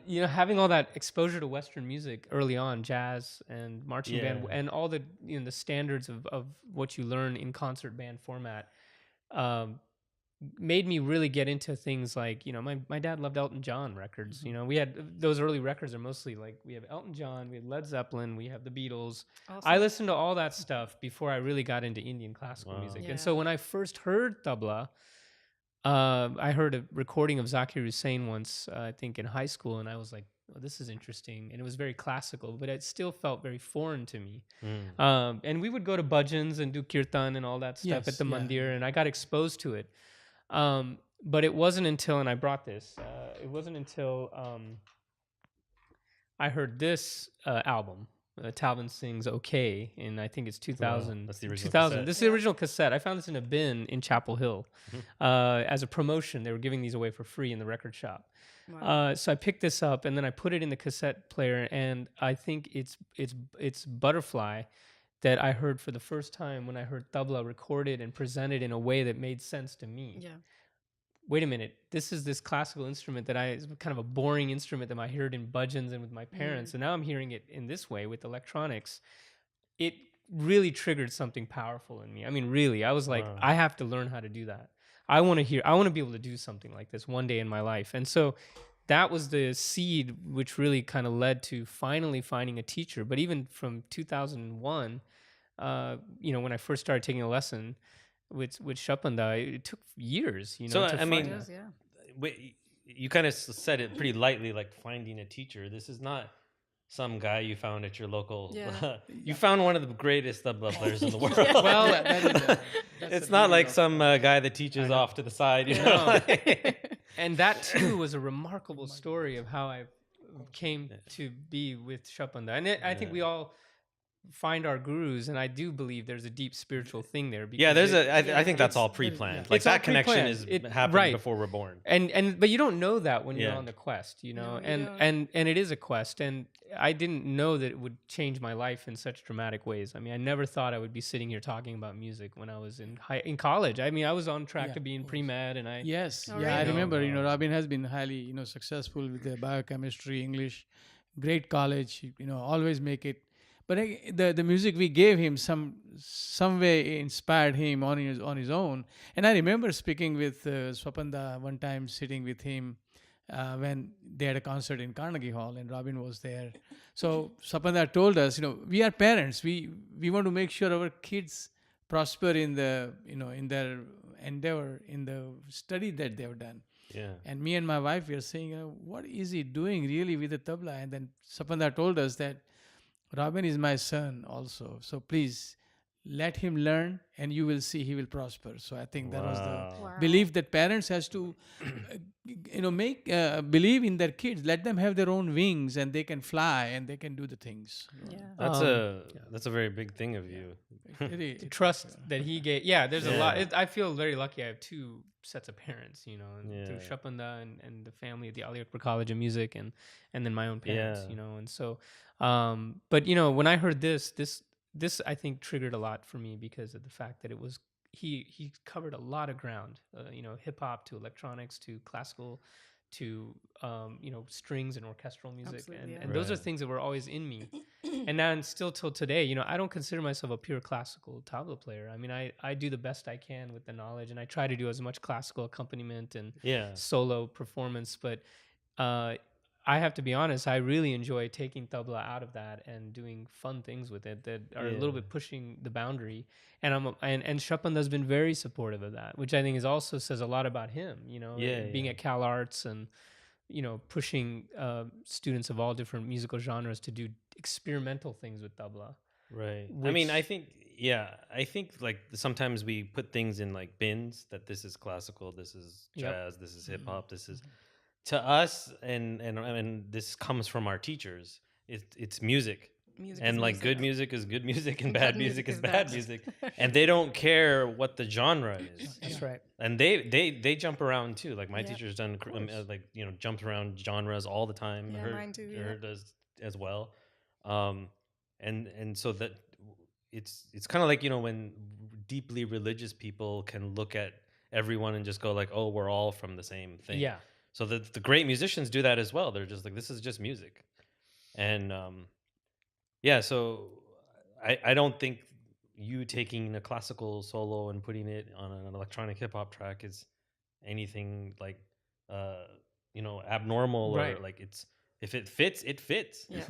S3: it. Having all that exposure to Western music early on, jazz and marching band,
S1: Yeah.
S3: and all the the standards of what you learn in concert band format, made me really get into things like my dad loved Elton John records. We had those early records are mostly like we have Elton John, we have Led Zeppelin, we have the Beatles. I
S2: Awesome.
S3: listened to all that stuff before I really got into Indian classical
S1: Wow.
S3: music.
S2: Yeah.
S3: And so when I first heard tabla, I heard a recording of Zakir Hussain once, I think in high school, and I was like, oh, this is interesting. And it was very classical, but it still felt very foreign to me.
S1: Mm.
S3: And we would go to bhajans and do kirtan and all that stuff at
S4: Yes,
S3: the
S4: yeah.
S3: mandir, and I got exposed to it. But it wasn't until, and I brought this, it wasn't until I heard this album. Talvin sings "Okay," and I think it's 2000.
S1: That's the original
S3: 2000.
S1: cassette.
S3: This is the original cassette. I found this in a bin in Chapel Hill as a promotion. They were giving these away for free in the record shop.
S2: Wow.
S3: So I picked this up and then I put it in the cassette player, and I think it's Butterfly that I heard for the first time when I heard tabla recorded and presented in a way that made sense to me.
S2: Yeah.
S3: Wait a minute, this is this classical instrument that is kind of a boring instrument that I heard in bhajans and with my parents, and now I'm hearing it in this way with electronics. It really triggered something powerful in me. I mean, really, I was like,
S1: Wow.
S3: I have to learn how to do that. I want to be able to do something like this one day in my life. And so that was the seed which really kind of led to finally finding a teacher. But even from 2001, when I first started taking a lesson with Shapanda, it took years,
S1: So,
S3: to
S1: I
S3: find
S1: mean,
S2: It is, yeah.
S1: You kind of said it pretty lightly, like finding a teacher. This is not some guy you found at your local.
S2: Yeah.
S1: You found one of the greatest tabla players in the world.
S3: Well,
S4: That's
S1: It's
S4: the
S1: not
S4: beauty
S1: like
S4: of-
S1: some guy that teaches off to the side. You know?
S3: And that too was a remarkable story of how I came to be with Shapanda. And I think we all find our gurus, and I do believe there's a deep spiritual thing there.
S1: Yeah,
S3: because
S1: I think that's all
S4: it's-
S1: pre-planned.
S4: yeah.
S1: Like
S3: It's all
S1: that connection
S3: pre-planned.
S1: is
S3: It-
S1: happening
S3: right.
S1: before we're born.
S3: But you don't know that when you're
S1: Yeah.
S3: on the quest,
S2: No, you
S3: and
S2: don't.
S3: and it is a quest, and I didn't know that it would change my life in such dramatic ways. I mean, I never thought I would be sitting here talking about music when I was in college. I mean, I was on track
S4: Yeah,
S3: to be in
S4: of course.
S3: pre-med, and I
S4: Yes,
S2: Oh,
S4: yeah, I
S2: really?
S4: remember.
S1: Oh, wow.
S4: Robin has been highly, successful with the biochemistry, English, great college. Always make it. But the music we gave him some way inspired him on his own. And I remember speaking with Swapanda one time, sitting with him when they had a concert in Carnegie Hall, and Robin was there. So Swapanda told us, we are parents. We want to make sure our kids prosper in the in their endeavor, in the study that they've done.
S1: Yeah.
S4: And me and my wife, we are saying, what is he doing really with the tabla? And then Sapanda told us that Robin is my son also. So please let him learn, and you will see he will prosper. So I think that was the
S1: Wow.
S2: Wow.
S4: belief that parents has to make believe in their kids, let them have their own wings, and they can fly and they can do the things.
S2: Yeah.
S1: That's a very big thing of you.
S4: Really,
S3: trust that he gave. Yeah, there's a lot.
S1: Yeah.
S3: I feel very lucky. I have two sets of parents, and through
S1: Yeah.
S3: Shapanda and the family at the Ali Akbar College of Music, and then my own parents,
S1: Yeah.
S3: and so, but when I heard this I think triggered a lot for me because of the fact that it was he covered a lot of ground, hip hop to electronics to classical to strings and orchestral music,
S2: Absolutely, yeah.
S3: and those are
S1: Right.
S3: things that were always in me. And now, and still till today, I don't consider myself a pure classical tabla player. I mean, I do the best I can with the knowledge, and I try to do as much classical accompaniment and
S1: Yeah.
S3: solo performance. But I have to be honest, I really enjoy taking tabla out of that and doing fun things with it that are a little
S1: Yeah.
S3: bit pushing the boundary. And Shapanda's been very supportive of that, which I think is also says a lot about him. Being
S1: Yeah.
S3: at Cal Arts and pushing students of all different musical genres to do experimental things with tabla.
S1: Right. I mean,
S3: Which-
S1: I think like sometimes we put things in like bins that this is classical, this is
S3: Yep.
S1: jazz, this is hip hop, this is to us, and this comes from our teachers. It's music,
S2: Music
S1: and
S2: is
S1: like
S2: music.
S1: good music is good music, and
S2: And
S1: bad music is bad music, and they don't care what the genre is.
S3: That's right.
S1: And they jump around too. Like my
S2: Yeah,
S1: teacher's done jumps around genres all the time.
S2: Yeah, mine too,
S1: Her
S2: yeah.
S1: does as well. And so that it's kind of like when deeply religious people can look at everyone and just go like, oh, we're all from the same thing.
S3: Yeah.
S1: So the great musicians do that as well. They're just like, this is just music, and so I don't think you taking a classical solo and putting it on an electronic hip hop track is anything like abnormal,
S3: Right.
S1: or like it's if it fits, it fits.
S2: Yeah.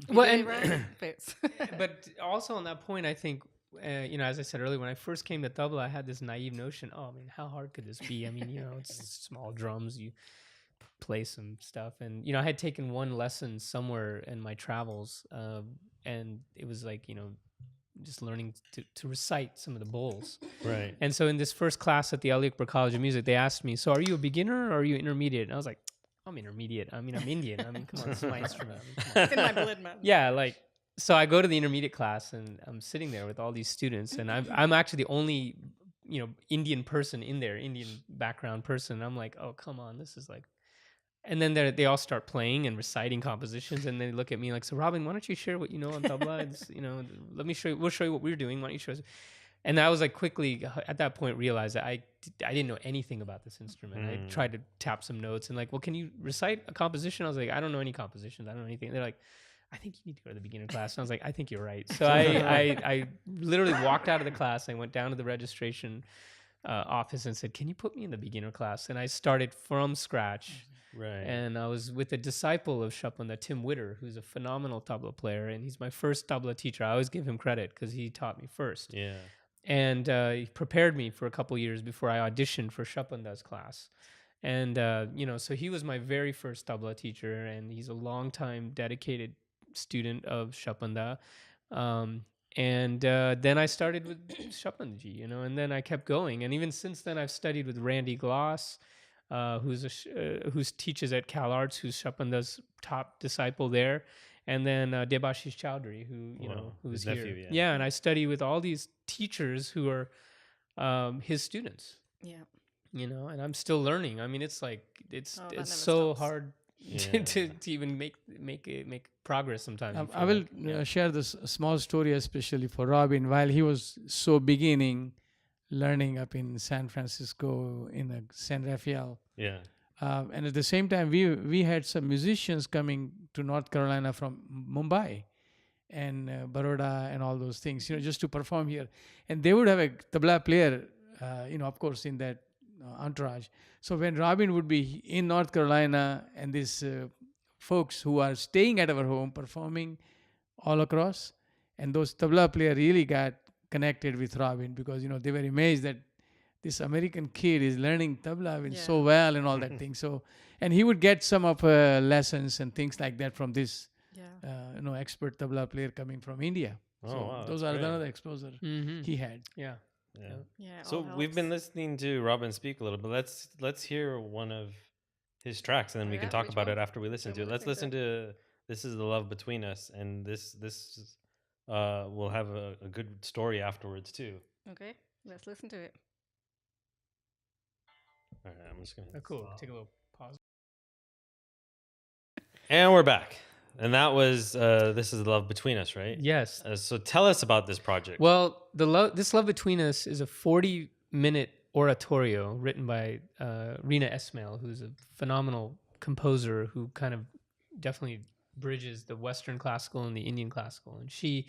S3: Well,
S2: Get it
S3: and-
S2: right, it fits.
S3: But also on that point, I think as I said earlier, when I first came to tabla, I had this naive notion. Oh, I mean, how hard could this be? I mean, it's small drums. You play some stuff, and I had taken one lesson somewhere in my travels, and it was like just learning to recite some of the bowls.
S1: Right.
S3: And so in this first class at the Ali Akbar College of Music, they asked me, "So are you a beginner or are you intermediate?" And I was like, "I'm intermediate. I mean, I'm Indian. I mean, come on, it's my instrument. I mean, come on."
S2: It's in my blood, man.
S3: Yeah, so I go to the intermediate class and I'm sitting there with all these students, and I'm actually the only Indian person in there, Indian background person. And I'm like, oh come on, this is like. And then they all start playing and reciting compositions, and they look at me like, "So Robin, why don't you share what you know on tabla? Let me show you. We'll show you what we're doing. Why don't you show us?" And I was like, quickly at that point realized that I didn't know anything about this instrument. I tried to tap some notes and like, "Well, can you recite a composition?" I was like, "I don't know any compositions. I don't know anything." And they're like, "I think you need to go to the beginner class." And I was like, "I think you're right." So I literally walked out of the class. I went down to the registration office and said, "Can you put me in the beginner class?" And I started from scratch.
S1: Right.
S3: And I was with a disciple of Chopin, Tim Witter, who's a phenomenal tabla player, and he's my first tabla teacher. I always give him credit because he taught me first.
S1: Yeah.
S3: And he prepared me for a couple years before I auditioned for Chopin's class. And so he was my very first tabla teacher, and he's a longtime dedicated student of Chopin. And then I started with Chopinji, and then I kept going. And even since then, I've studied with Randy Gloss, who's teaches at Cal Arts, who's Chopin's top disciple there, and then Debashish Chowdhury, who's
S1: his
S3: here.
S1: nephew,
S3: Yeah, and I study with all these teachers who are his students.
S2: Yeah.
S3: And I'm still learning. I mean, it's like it's
S2: never
S3: so
S2: stops.
S3: hard to even make progress sometimes. you
S4: I
S3: feel
S4: will
S3: like.
S4: share this small story, especially for Robin. While he was so beginning, learning up in San Francisco in the San Rafael,
S1: Yeah.
S4: and at the same time, we had some musicians coming to North Carolina from Mumbai and Baroda and all those things, just to perform here. And they would have a tabla player, of course, in that entourage. So when Robin would be in North Carolina and these folks who are staying at our home performing all across, and those tabla player really got connected with Robin because they were amazed that this American kid is learning tabla so well and all that thing. So, and he would get some of lessons and things like that from this expert tabla player coming from India.
S1: Oh,
S4: So
S1: wow,
S4: those
S1: that's
S4: are
S1: great.
S4: another exposure he had.
S3: Yeah.
S1: Yeah.
S2: Yeah.
S1: So we've been listening to Robin speak a little bit. Let's hear one of his tracks, and then we can talk
S2: which
S1: about
S2: one?
S1: it after we listen
S2: So
S1: to it.
S2: we'll
S1: Let's
S2: listen
S1: listen to "This Is the Love Between Us," and this will have a good story afterwards too.
S2: Okay, let's listen to it.
S1: All right, I'm just gonna.
S3: Oh, cool. Take a little pause.
S1: And we're back, and that was "This Is the Love Between Us," right?
S3: Yes.
S1: So tell us about this project.
S3: Well, this love between us is a 40-minute oratorio written by Rina Esmail, who's a phenomenal composer who kind of definitely bridges the Western classical and the Indian classical. And she,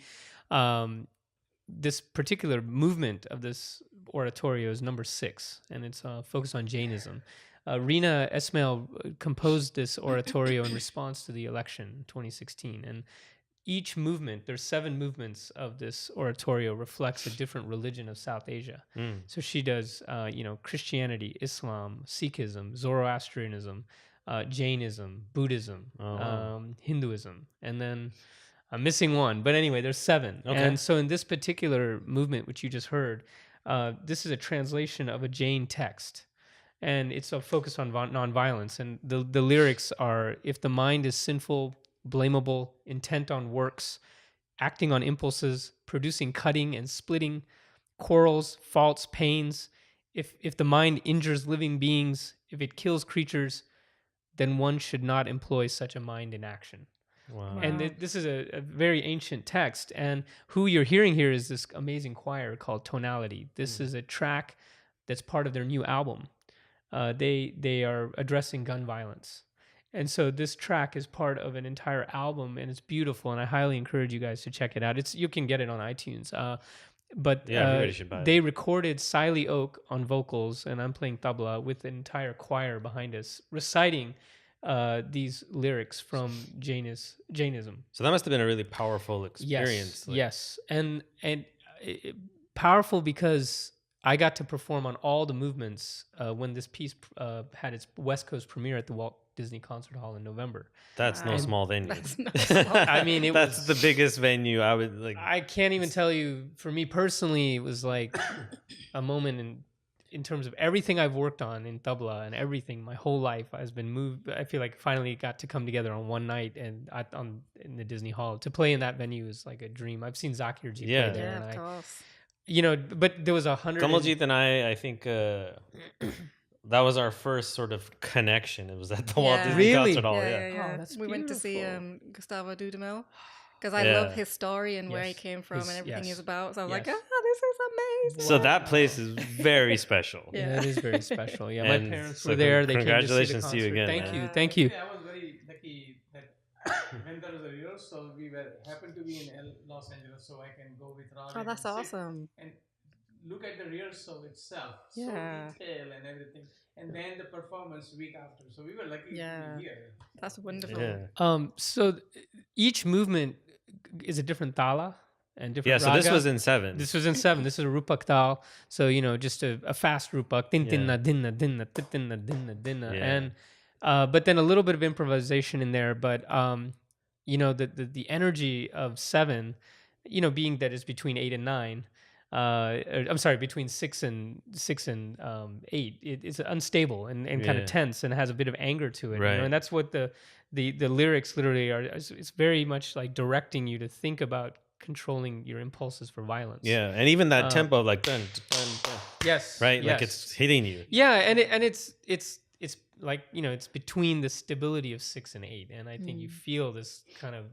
S3: this particular movement of this oratorio is number 6, and it's focused on Jainism. Rina Esmail composed this oratorio in response to the election in 2016, and each movement, there's 7 movements of this oratorio, reflects a different religion of South Asia. So she does, Christianity, Islam, Sikhism, Zoroastrianism, Jainism, Buddhism, Hinduism, and then I'm missing one. But anyway, there's 7.
S1: Okay.
S3: And so in this particular movement, which you just heard, this is a translation of a Jain text. And it's a focus on nonviolence. And the lyrics are, if the mind is sinful, blamable, intent on works, acting on impulses, producing cutting and splitting, quarrels, faults, pains, if the mind injures living beings, if it kills creatures, then one should not employ such a mind in action.
S1: Wow.
S3: And this is a very ancient text, and who you're hearing here is this amazing choir called Tonality. This is a track that's part of their new album. They are addressing gun violence. And so this track is part of an entire album, and it's beautiful, and I highly encourage you guys to check it out. You can get it on iTunes. But
S1: everybody should buy it.
S3: they recorded Siley Oak on vocals, and I'm playing tabla with an entire choir behind us reciting these lyrics from Jainism.
S1: So that must have been a really powerful experience.
S3: Yes, yes, and powerful because I got to perform on all the movements when this piece had its West Coast premiere at the Walt Disney Concert Hall in November.
S1: That's no
S2: Wow.
S1: small venue.
S2: That's no small
S3: I mean, it
S1: that's
S3: was
S1: the biggest venue. I would like.
S3: I can't even tell you. For me personally, it was like a moment in terms of everything I've worked on in tabla and everything. My whole life has been moved. I feel like finally got to come together on one night and in the Disney Hall to play in that venue is like a dream. I've seen Zakir Ji
S1: Yeah.
S3: play there,
S2: Yeah,
S3: and
S2: of course.
S3: but there was 100.
S1: Kamaljit and I think that was our first sort of connection. It was at the Walt
S2: Yeah.
S1: Disney
S3: Really?
S1: Concert Hall.
S2: yeah,
S1: Yeah.
S2: yeah, yeah.
S3: Oh, that's
S2: We went to see
S3: beautiful.
S2: Gustavo Dudamel because I
S1: Yeah.
S2: love his story and where he
S3: Yes.
S2: came from and everything
S3: Yes.
S2: he's about. So I was like,
S3: Yes.
S2: this is amazing.
S1: So that place is very special.
S2: Yeah.
S3: Yeah, it is very special. Yeah,
S1: And
S3: my parents
S1: so
S3: were there. They
S1: congratulations to
S3: came to
S1: you
S3: see the
S1: again,
S3: concert.
S1: man.
S3: Thank you.
S4: I was very lucky that when there was a rehearsal, we happened to be in Los Angeles, so I can go with Rajen.
S2: Oh, that's
S4: and sit
S2: awesome.
S4: And look at the rehearsal itself,
S2: Yeah.
S4: so detailed and everything, and then the performance week after. So we were lucky
S2: Yeah.
S4: to be here.
S2: That's wonderful.
S1: Yeah.
S3: So each movement is a different tala and different.
S1: Yeah. So this
S3: raga.
S1: was in 7.
S3: This was in 7. This is a rupak tal. So just a fast rupak. Din dinna dinna dinna dinna dinna dinna.
S1: Yeah.
S3: And but then a little bit of improvisation in there. But the energy of 7, being that it's between 8 and 9. I'm sorry, between 6 and 8. It's unstable and kind
S1: Yeah.
S3: of tense and has a bit of anger to it.
S1: Right.
S3: And that's what the lyrics literally are. It's very much like directing you to think about controlling your impulses for violence.
S1: Yeah. And even that tempo, like dun, dun, dun,
S3: Yes.
S1: right? Like
S3: yes.
S1: it's hitting you.
S3: Yeah, and it's like it's between the stability of 6 and 8, and I think you feel this kind of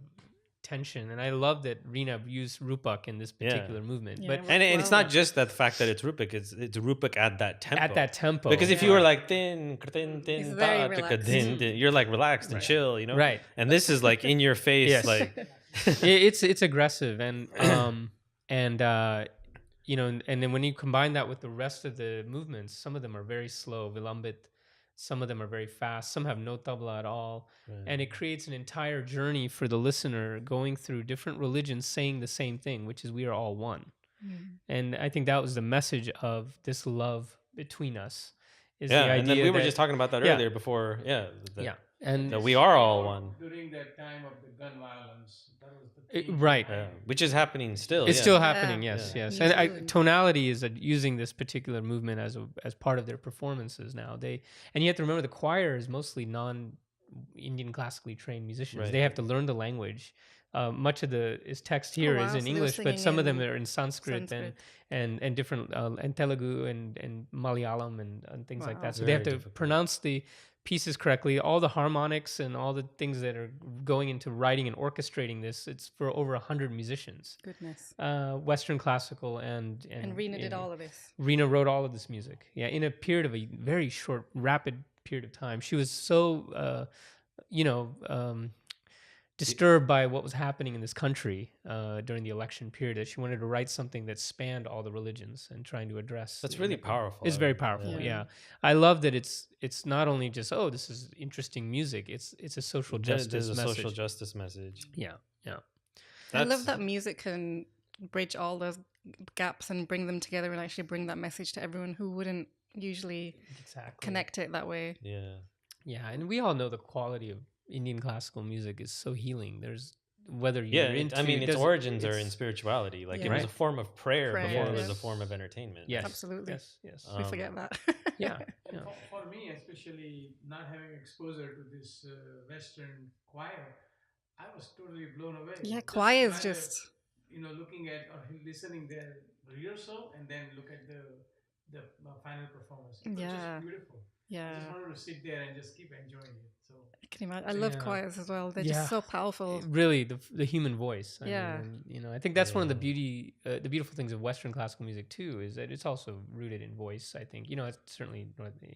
S3: tension. And I love that Reena used rupak in this particular movement.
S2: Yeah,
S3: But
S2: it
S1: And
S2: Well,
S1: it's not just that the fact that it's rupak, it's rupak at that tempo.
S3: at that tempo,
S1: Because if you were like din, din, din,
S2: It's very
S1: ta, tika,
S2: relaxed.
S1: din, din, you're like relaxed and chill,
S3: Right.
S1: And this is like in your face,
S3: Yes.
S1: like
S3: it's aggressive and and then when you combine that with the rest of the movements, some of them are very slow, vilambit, some of them are very fast, some have no tabla at all, and it creates an entire journey for the listener going through different religions saying the same thing, which is we are all one. And I think that was the message of this love between us, is the idea
S1: and then we were
S3: that-
S1: just talking about that
S3: Yeah.
S1: earlier before,
S3: and
S1: that we are all one,
S4: During that time of the gun violence, that was the
S3: right.
S1: which is happening still.
S3: It's
S1: yeah.
S3: still
S2: Yeah.
S3: happening, yes,
S1: Yeah.
S3: yes.
S2: New
S3: And
S2: Zealand.
S3: tonality is using this particular movement as part of their performances now. And you have to remember the choir is mostly non-Indian classically trained musicians.
S1: Right.
S3: They have to learn the language. Much of is text here is
S2: wow,
S3: in
S2: so they were
S3: English, but
S2: singing
S3: some of them
S2: in
S3: are in Sanskrit,
S2: Sanskrit.
S3: and different and Telugu and Malayalam and things like
S2: Wow.
S3: that. So they have
S1: Very
S3: to
S1: difficult.
S3: pronounce the pieces correctly. All the harmonics and all the things that are going into writing and orchestrating this. It's for over 100 musicians.
S2: Goodness.
S3: Western classical and
S2: And Reena did all of this.
S3: Reena wrote all of this music. Yeah, in a period of a very short, rapid period of time. She was so, disturbed by what was happening in this country during the election period that she wanted to write something that spanned all the religions and trying to address.
S1: That's really powerful.
S3: It's very powerful.
S2: Yeah.
S3: Yeah. I love that it's not only just this is interesting music. It's a social
S1: There's
S3: justice
S1: a
S3: message.
S1: social justice message.
S3: Yeah, yeah.
S2: I love
S1: That's-
S2: that music can bridge all those gaps and bring them together and actually bring that message to everyone who wouldn't usually
S3: Exactly.
S2: connect it that way.
S1: Yeah.
S3: Yeah, and we all know the quality of Indian classical music is so healing. There's whether
S1: Yeah,
S3: you're into.
S1: I mean, its
S3: doesn't-
S1: origins are in
S3: it's-
S1: spirituality. Like it
S2: Yeah.
S1: was a
S3: Right.
S1: form of prayer,
S2: Prayer,
S1: before it was
S2: yes.
S1: a form of entertainment.
S3: Yes,
S2: Absolutely.
S3: Yes, yes.
S2: We forget that.
S3: Yeah,
S4: And
S3: yeah.
S4: for me, especially not having exposure to this Western choir, I was totally blown away.
S2: Yeah, choir is
S4: by the-
S2: just
S4: looking at or listening their rehearsal and then look at the final performance. It was
S2: Yeah.
S4: just beautiful. I
S2: yeah.
S4: just wanted to sit there and just keep enjoying it. So
S2: I can imagine. I love
S3: Yeah.
S2: choirs as well. They're
S3: Yeah.
S2: just so powerful.
S3: Really, the human voice. I
S2: Yeah.
S3: mean, I think that's one of the
S1: Yeah.
S3: the beautiful things of Western classical music too, is that it's also rooted in voice. I think it's certainly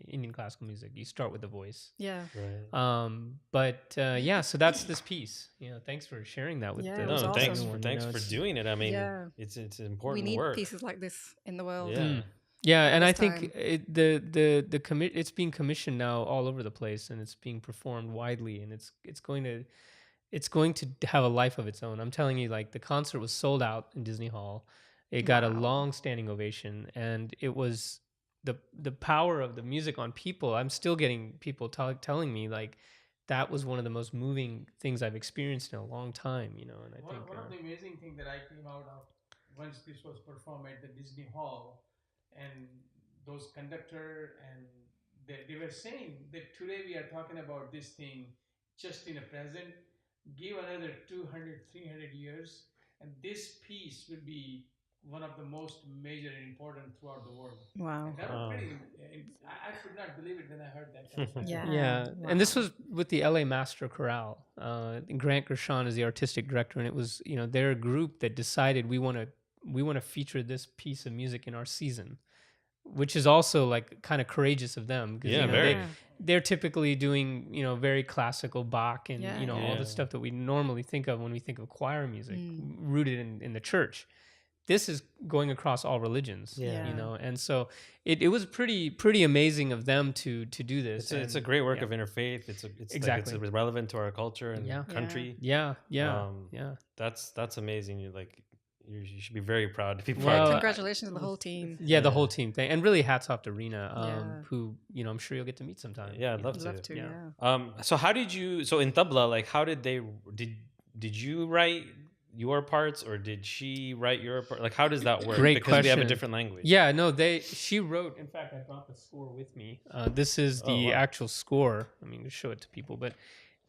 S3: Indian classical music. You start with the voice.
S2: Yeah.
S1: Right.
S3: But yeah, so that's this piece. Thanks for sharing that with
S2: Yeah,
S3: the
S2: it was
S1: No,
S2: awesome.
S1: thanks,
S3: everyone,
S1: thanks for
S3: it's-
S1: doing it. I mean,
S2: Yeah.
S1: it's
S2: We
S1: important
S2: need
S1: work.
S2: pieces like this in the world.
S1: Yeah.
S3: Yeah, and I
S2: this
S3: think
S2: time.
S3: it's being commissioned now all over the place, and it's being performed widely, and it's going to have a life of its own. I'm telling you, like the concert was sold out in Disney Hall. It got a
S2: Wow.
S3: long standing ovation, and it was the power of the music on people. I'm still getting people telling me like that was one of the most moving things I've experienced in a long time, you know. And I think
S4: One of the amazing things that I came out of once this was performed at the Disney Hall, and those conductor and they were saying that today we are talking about this thing just in a present. Give another 200, 300 years, and this piece will be one of the most major and important throughout the world.
S2: Wow.
S4: And that was pretty. I could not believe it when I heard that kind of stuff.
S2: Yeah.
S3: yeah, and this
S2: Wow.
S3: was with the LA Master Chorale. Grant Gershon is the artistic director, and it was, you know, their group that decided we want to feature this piece of music in our season, which is also like kind of courageous of them because
S1: Yeah,
S3: you know
S1: very.
S3: they're typically doing, you know, very classical Bach and
S2: Yeah,
S3: you know
S2: yeah.
S3: all
S1: Yeah.
S3: the stuff that we normally think of when we think of choir music
S2: Mm.
S3: rooted in the church. This is going across all religions,
S1: Yeah.
S3: you know, and so it was pretty amazing of them to do this.
S1: It's a
S3: and-
S1: great work
S3: yeah.
S1: of interfaith. It's
S3: Exactly.
S1: like it's relevant to our culture and
S3: Yeah.
S1: country.
S3: Yeah, yeah,
S1: Um,
S3: yeah.
S1: That's amazing. You should be very proud to be part
S3: Well,
S1: of it.
S2: Congratulations to the whole team.
S3: Yeah, the
S1: Yeah.
S3: whole team thing, and really hats off to Rena,
S2: Yeah.
S3: who, you know, I'm sure you'll get to meet sometime.
S1: Yeah, I'd
S3: you
S1: love
S3: know.
S1: to.
S2: Love to,
S3: Yeah.
S2: yeah.
S1: So how did you? So in tabla, like, how did they? Did you write your parts, or did she write your part? Like, how does that work?
S3: Great
S1: because we have a
S3: question.
S1: different language.
S3: Yeah, no, she wrote, in fact, I brought the score with me. This is the
S1: Oh, wow.
S3: actual score. I mean, to show it to people, but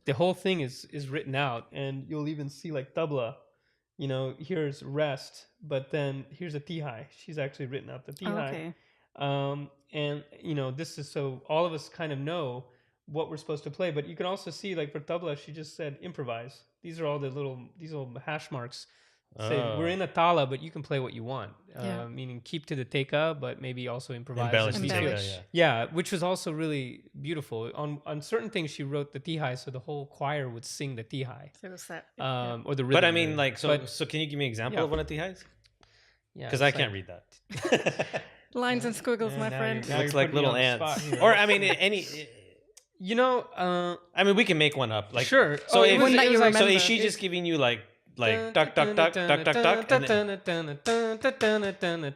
S3: the whole thing is written out, and you'll even see like tabla, you know, here's rest, but then here's a tihai. She's actually written out the
S2: Oh,
S3: tihai.
S2: okay.
S3: And you know, this is so all of us kind of know what we're supposed to play, but you can also see like for tabla, she just said improvise. These are all these little hash marks. Say we're in a tala, but you can play what you want.
S2: Yeah.
S3: Meaning keep to the teka, but maybe also improvise.
S1: Embellish
S3: as
S1: the
S3: we feel.
S1: data,
S2: Embellish.
S1: yeah.
S3: Yeah, which was also really beautiful. On certain things, she wrote the tihai, so the whole choir would sing the tihai,
S2: So it was that.
S3: or the rhythm.
S1: But I mean, like,
S3: But-
S1: so can you give me an example
S3: Yeah.
S1: of one of tihais?
S3: yeah,
S1: Because
S3: it's
S1: I
S3: like-
S1: can't read that.
S2: Lines and squiggles,
S3: Yeah,
S2: my
S3: now
S2: friend.
S3: you're-
S1: Looks
S3: you're
S1: like
S3: putting me
S1: little
S3: on the
S1: ants.
S3: spot here.
S1: Or I mean, any.
S3: You know,
S1: I mean, we can make one up. Like,
S3: sure.
S1: So
S3: it
S1: if,
S3: was-
S2: One that
S3: it
S2: you
S3: was like-
S1: so
S2: remember.
S1: is she just giving you like duck duck duck duck duck duck? And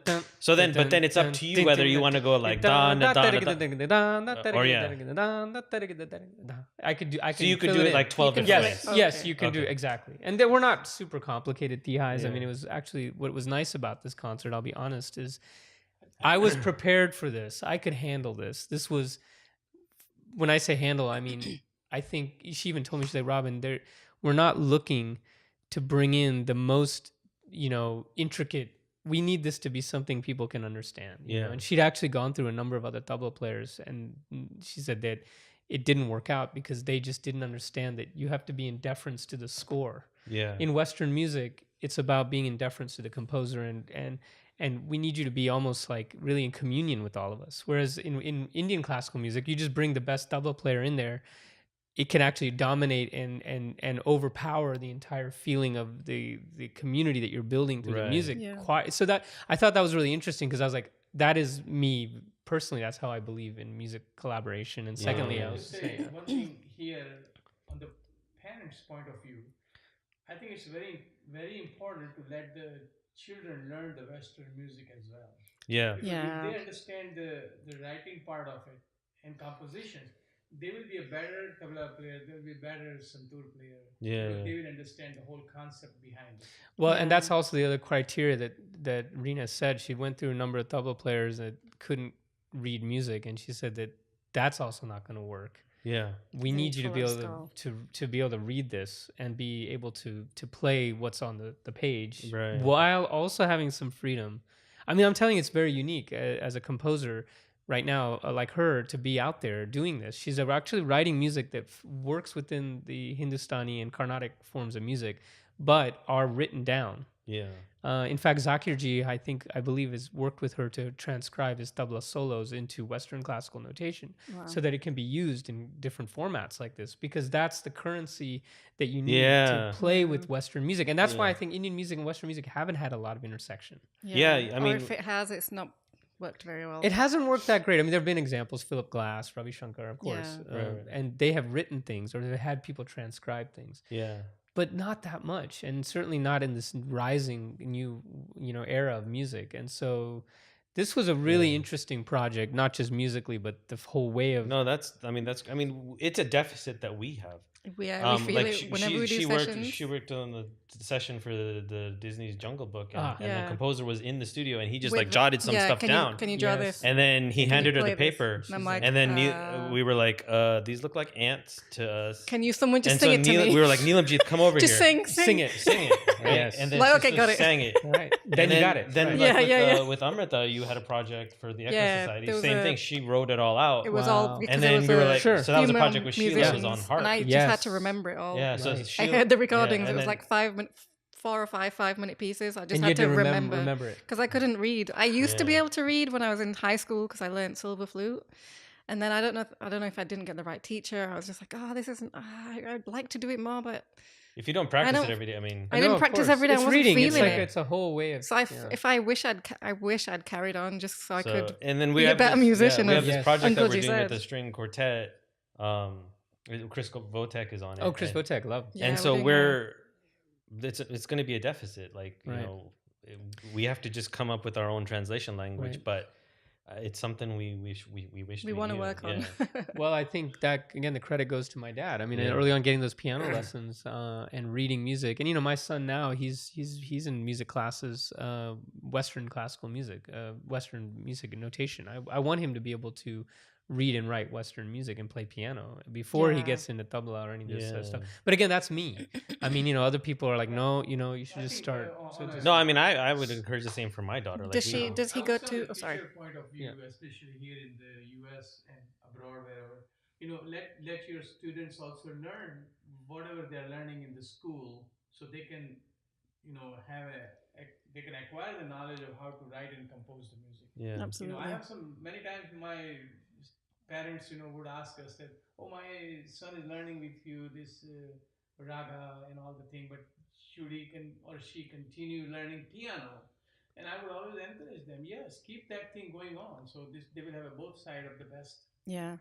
S1: then, so then, but then it's up to you whether you want to go like don don. Or yeah.
S3: I could do. I
S1: So
S3: can
S1: you could
S3: fill
S1: do it
S3: in.
S1: like 12
S2: can
S1: different
S2: fill
S1: ways.
S2: it.
S3: Yes,
S2: Okay.
S3: you can do
S1: Okay.
S3: exactly. And they were not super complicated tihais. I
S1: Yeah.
S3: mean, it was actually what was nice about this concert, I'll be honest, is I was prepared for this. I could handle this. This was, when I say handle, I mean, I think she even told me, she's like, Robin, we're not looking to bring in the most, you know, intricate. We need this to be something people can understand. You know?
S1: Yeah.
S3: And she'd actually gone through a number of other tabla players, and she said that it didn't work out because they just didn't understand that you have to be in deference to the score.
S1: Yeah.
S3: In Western music, it's about being in deference to the composer, and we need you to be almost like really in communion with all of us. Whereas in Indian classical music, you just bring the best tabla player in there. It can actually dominate and overpower the entire feeling of the community that you're building through the
S1: Right.
S3: music.
S2: Yeah.
S3: So that I thought that was really interesting because I was like, that is me personally. That's how I believe in music collaboration. And secondly,
S1: Yeah.
S3: I
S4: To
S3: was
S4: say
S3: saying,
S4: one thing here on the parents' point of view, I think it's very important to let the children learn the Western music as well.
S1: Yeah.
S4: Because
S2: Yeah.
S4: if they understand the writing part of it and compositions, they will be a better tabla player, they will be a better santoor player.
S1: Yeah.
S4: Because they will understand the whole concept behind it.
S3: well, and that's
S2: Yeah.
S3: also the other criteria that Rena said. She went through a number of tabla players that couldn't read music, and she said that that's also not going to work.
S1: Yeah.
S3: We
S2: They
S3: need you to
S2: follow
S3: be
S2: a
S3: able to be able to read this and be able to play what's on the page
S1: Right.
S3: while also having some freedom. I mean, I'm telling you, it's very unique as a composer right now, like her, to be out there doing this. She's actually writing music that works within the Hindustani and Carnatic forms of music, but are written down.
S1: Yeah.
S3: In fact, Zakirji, I believe, has worked with her to transcribe his tabla solos into Western classical notation,
S2: Wow.
S3: so that it can be used in different formats like this. Because that's the currency that you need
S1: Yeah.
S3: to play with Western music, and that's why
S1: Yeah.
S3: I think Indian music and Western music haven't had a lot of intersection.
S1: Yeah, I
S2: Or
S1: mean-
S2: if it has, it's not worked very well.
S3: It hasn't worked that great. I mean, there have been examples: Philip Glass, Ravi Shankar, of course,
S2: Yeah.
S1: Right.
S3: and they have written things or they've had people transcribe things.
S1: Yeah.
S3: but not that much, and certainly not in this rising new, era of music. And so this was a really interesting project, not just musically, but the whole way of.
S1: No, it's a deficit that we have.
S2: We feel
S1: Like
S2: it whenever we do sessions.
S1: she worked on the session for the Disney's Jungle Book, and, and
S2: Yeah.
S1: the composer was in the studio, and he just
S2: With
S1: like jotted some stuff down.
S2: Can you draw
S3: Yes.
S2: this?
S1: And then he
S2: Can you
S1: handed her
S2: play
S1: the
S2: this?
S1: paper,
S2: And I'm like,
S1: and then we were like, "These look like ants to us."
S2: Can you someone just
S1: And
S2: sing
S1: so
S2: it to me?
S1: We were like, "Neelamjit, come over
S2: Just
S1: here,
S2: sing
S1: it, sing it." Right?
S3: Yes.
S1: And then
S2: Like,
S1: she
S2: okay,
S1: just
S2: got it.
S1: sang it.
S3: Right. Then
S1: And
S3: you got it.
S1: Then
S3: Right.
S1: like
S2: Yeah,
S1: with Amrita, you had a project for the Echo
S2: Yeah,
S1: Society.
S2: there was
S1: Same
S2: a-
S1: thing. She wrote it all out.
S2: It was
S3: Wow.
S2: all because
S1: And
S2: there
S1: then
S2: was
S1: we were
S2: a
S1: like,
S3: Sure.
S1: so that was a
S2: female
S1: project with Sheila was on
S2: musicians,
S1: harp.
S2: and I just had
S3: Yes.
S2: to remember it all.
S1: Yeah, so
S3: Right.
S2: I heard the recordings.
S1: and
S2: It was
S1: then-
S2: like 4 or 5 minute pieces. I just
S3: And you
S2: had to remember
S3: remember it.
S2: because I couldn't read. I used to be
S1: Yeah.
S2: able to read when I was in high school because I learned silver flute. And then I don't know if I didn't get the right teacher. I was just like, this isn't. I'd like to do it more, but
S1: If you don't practice
S2: don't-
S1: it every day, I mean,
S2: I didn't
S3: know, of
S2: practice
S3: course.
S2: every day. I
S3: It's
S2: wasn't
S3: reading. It's
S2: feeling
S3: like
S2: it.
S3: it's a whole way of.
S2: So if I wish I'd carried on just so I could.
S1: and then we
S2: be a
S1: have
S2: better
S1: this,
S2: musician
S1: we have
S2: as
S1: this
S3: Yes.
S1: project that
S2: Uncle
S1: we're
S2: G
S1: doing with
S2: said.
S1: the string quartet. Chris Votek is on it.
S3: Oh, Chris
S1: and,
S3: Votek, love.
S2: Yeah,
S1: and
S2: we're
S1: so
S2: doing
S1: it's going to be a deficit. Like
S3: Right.
S1: we have to just come up with our own translation language,
S3: Right.
S1: but it's something we wish
S2: we want to
S1: knew.
S2: work on.
S1: Yeah.
S3: Well, I think that again, the credit goes to my dad. I mean,
S1: Yeah.
S3: early on, getting those piano lessons and reading music, and my son now he's in music classes, Western classical music, Western music notation. I want him to be able to read and write Western music and play piano before he
S2: Yeah.
S3: gets into tabla or any of this stuff.
S1: Yeah.
S3: But again, that's me. I mean, other people are like, no, you should just start. So just-
S1: No, I mean, I would encourage the same for my daughter. Like,
S2: Does
S1: you
S2: she?
S1: know.
S2: Does he go to? Oh, sorry.
S4: Point of view,
S3: Yeah.
S4: especially here in the U.S. and abroad, wherever let your students also learn whatever they're learning in the school, so they can they can acquire the knowledge of how to write and compose the music.
S1: Yeah.
S2: Absolutely.
S4: I have many times my parents would ask us that, oh, my son is learning with you this raga and all the thing, but should he or she continue learning piano? And I would always encourage them, yes, keep that thing going on. So they will have a both side of the best.
S2: Yeah.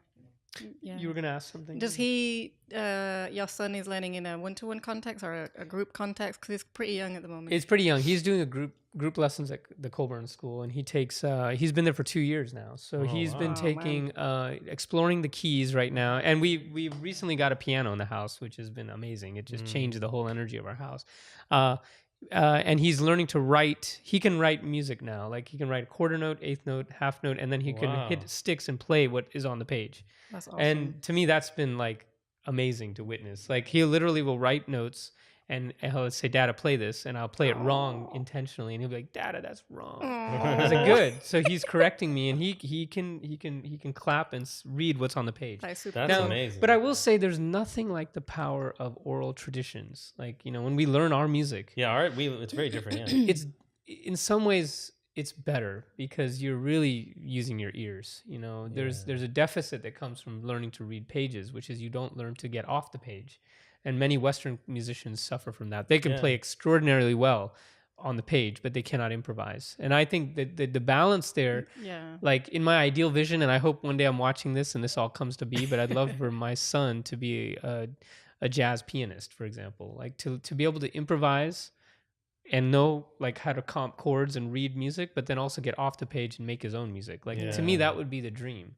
S2: Yeah.
S3: You were gonna ask something.
S2: Does he? Your son is learning in a one-to-one context or a group context? Because he's pretty young at the moment.
S3: It's pretty young. He's doing a group lessons at the Colburn School, and he takes. He's been there for 2 years now, so
S1: Oh,
S3: he's been
S1: wow.
S3: taking exploring the keys right now. And we recently got a piano in the house, which has been amazing. It just changed the whole energy of our house. And he's learning to write. He can write music now. Like he can write a quarter note, eighth note, half note, and then he can
S1: Wow.
S3: hit sticks and play what is on the page.
S2: That's awesome.
S3: And to me, that's been like amazing to witness. Like he literally will write notes and he'll say, "Dada, play this," and I'll play it wrong intentionally, and he'll be like, "Dada, that's wrong." I was like, "Good." So he's correcting me, and he can clap and read what's on the page.
S2: That's super.
S1: That's
S2: cool.
S1: amazing.
S3: But I will say, there's nothing like the power of oral traditions. Like when we learn our music,
S1: Yeah, it's very different. Yeah.
S3: it's in some ways it's better because you're really using your ears. There's a deficit that comes from learning to read pages, which is you don't learn to get off the page, and many Western musicians suffer from that. They can
S1: Yeah.
S3: play extraordinarily well on the page, but they cannot improvise. And I think that the balance there,
S2: Yeah.
S3: like in my ideal vision, and I hope one day I'm watching this and this all comes to be, but I'd love for my son to be a jazz pianist, for example, like to be able to improvise and know like how to comp chords and read music, but then also get off the page and make his own music. Like to me,
S1: Yeah.
S3: that would be the dream.